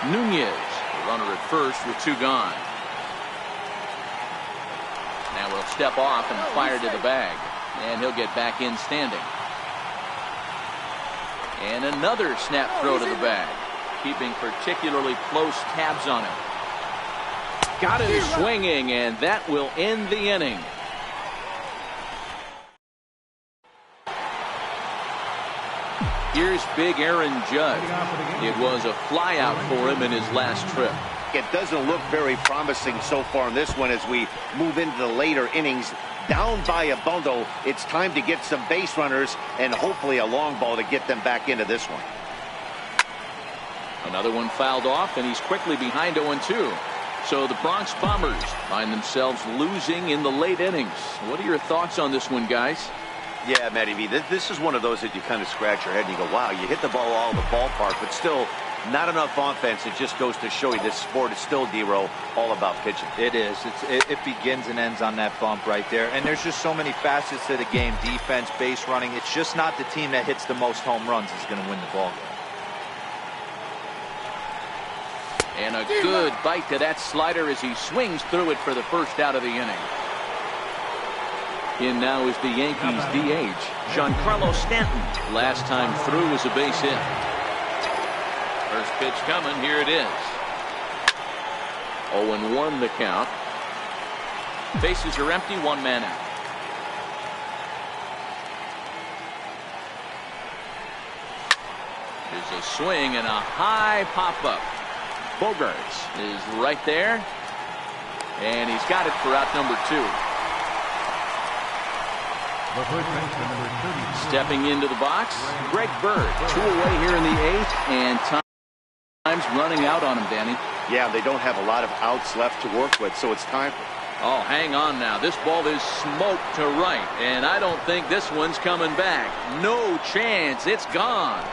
S1: Nunez, the runner at first with 2 gone. Now we'll step off and fire to the bag. And he'll get back in standing. And another snap throw to the bag. Keeping particularly close tabs on him. Got him swinging, and that will end the inning. Here's big Aaron Judge. It was a flyout for him in his last trip.
S4: It doesn't look very promising so far in this one as we move into the later innings. Down by a bundle, it's time to get some base runners and hopefully a long ball to get them back into this one.
S1: Another one fouled off, and he's quickly behind 0-2. So the Bronx Bombers find themselves losing in the late innings. What are your thoughts on this one, guys?
S4: Yeah, Matty V, this is one of those that you kind of scratch your head and you go, wow, you hit the ball all the ballpark, but still not enough offense. It just goes to show you this sport is still, D-Row, all about pitching.
S2: It is. It begins and ends on that bump right there. And there's just so many facets to the game. Defense, base running. It's just not the team that hits the most home runs is going to win the ball game.
S1: And a good bite to that slider as he swings through it for the first out of the inning. In now is the Yankees DH, Giancarlo Stanton. Last time through was a base hit. First pitch coming, here it is. 0-1 the count. Bases are empty, 1 man out. There's a swing and a high pop-up. Bogarts is right there, and he's got it for out number 2. Stepping into the box, Greg Bird. 2 away here in the 8th, and time's running out on him, Danny.
S4: Yeah, they don't have a lot of outs left to work with, so it's time.
S1: Oh, hang on now. This ball is smoked to right, and I don't think this one's coming back. No chance. It's gone.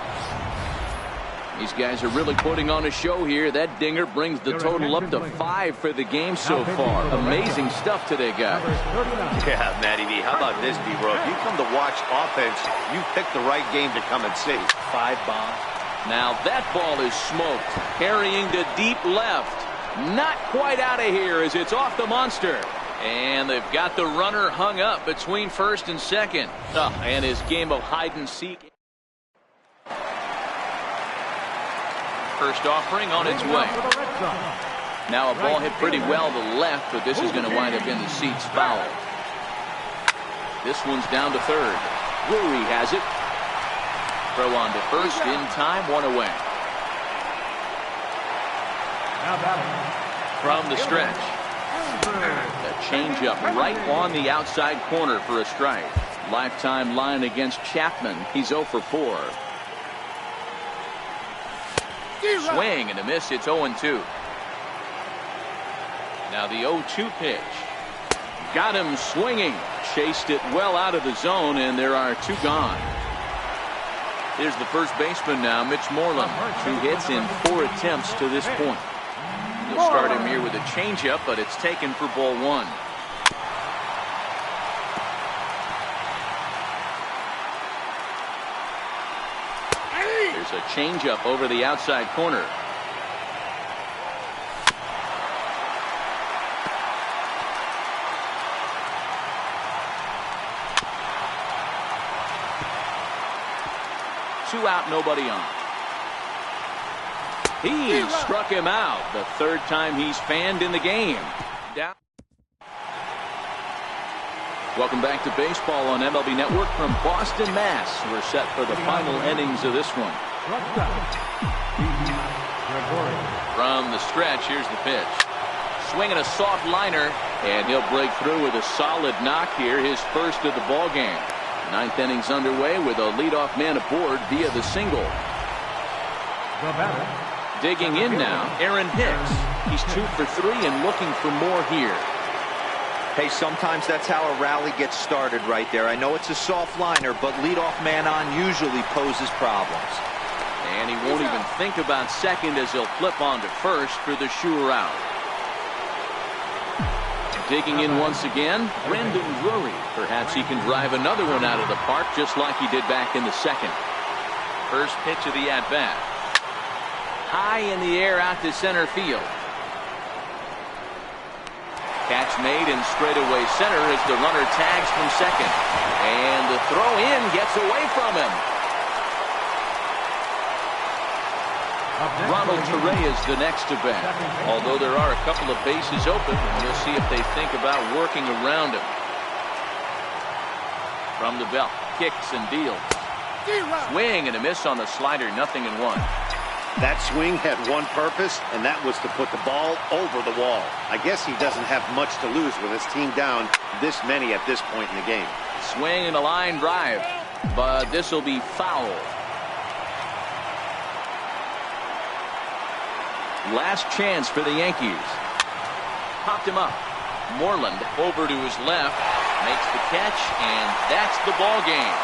S1: These guys are really putting on a show here. That dinger brings the total up to 5 for the game so far. Amazing stuff today, guys.
S4: Yeah, Matty V, how about this, D-Bro? If you come to watch offense, you picked the right game to come and see.
S2: 5 bombs.
S1: Now that ball is smoked. Carrying to deep left. Not quite out of here as it's off the monster. And they've got the runner hung up between first and second. And his game of hide and seek. First offering on its way. Now a ball hit pretty well to the left, but this is going to wind up in the seats foul. This one's down to third. Drury has it. Throw on to first in time, 1 away. From the stretch. The changeup right on the outside corner for a strike. Lifetime line against Chapman. He's 0 for 4. Swing and a miss. It's 0-2. Now the 0-2 pitch. Got him swinging. Chased it well out of the zone, and there are 2 gone. Here's the first baseman now, Mitch Moreland. 2 hits in 4 attempts to this point. He'll start him here with a changeup, but it's taken for ball 1. There's a changeup over the outside corner. Two out, nobody on. He struck him out. The 3rd time he's fanned in the game. Down. Welcome back to baseball on MLB Network from Boston, Mass. We're set for the final innings of this one. From the stretch, here's the pitch. Swinging a soft liner, and he'll break through with a solid knock here, his first of the ball game. 9th inning's underway with a leadoff man aboard via the single. Digging in now, Aaron Hicks. He's 2 for 3 and looking for more here.
S2: Hey, sometimes that's how a rally gets started right there. I know it's a soft liner, but leadoff man on usually poses problems.
S1: And he won't even think about second as he'll flip on to first for the sure out. Digging in once again, Brendan Drury. Perhaps he can drive another one out of the park just like he did back in the second. First pitch of the at-bat. High in the air out to center field. Catch made in straightaway center as the runner tags from second. And the throw in gets away from him. Ronald Torreyes is the next to bat. Although there are a couple of bases open, we'll see if they think about working around him. From the belt, kicks and deals. Swing and a miss on the slider, 0-1.
S4: That swing had one purpose, and that was to put the ball over the wall. I guess he doesn't have much to lose with his team down this many at this point in the game.
S1: Swing and a line drive, but this will be foul. Last chance for the Yankees. Popped him up. Moreland over to his left, makes the catch, and that's the ball game.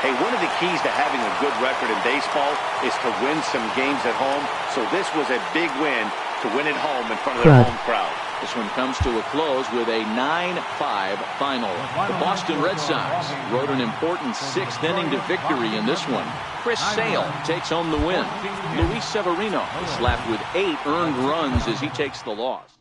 S4: Hey, one of the keys to having a good record in baseball is to win some games at home. So this was a big win to win at home in front of their home crowd.
S1: This one comes to a close with a 9-5 final. The Boston Red Sox rode an important 6th inning to victory in this one. Chris Sale takes home the win. Luis Severino is slapped with 8 earned runs as he takes the loss.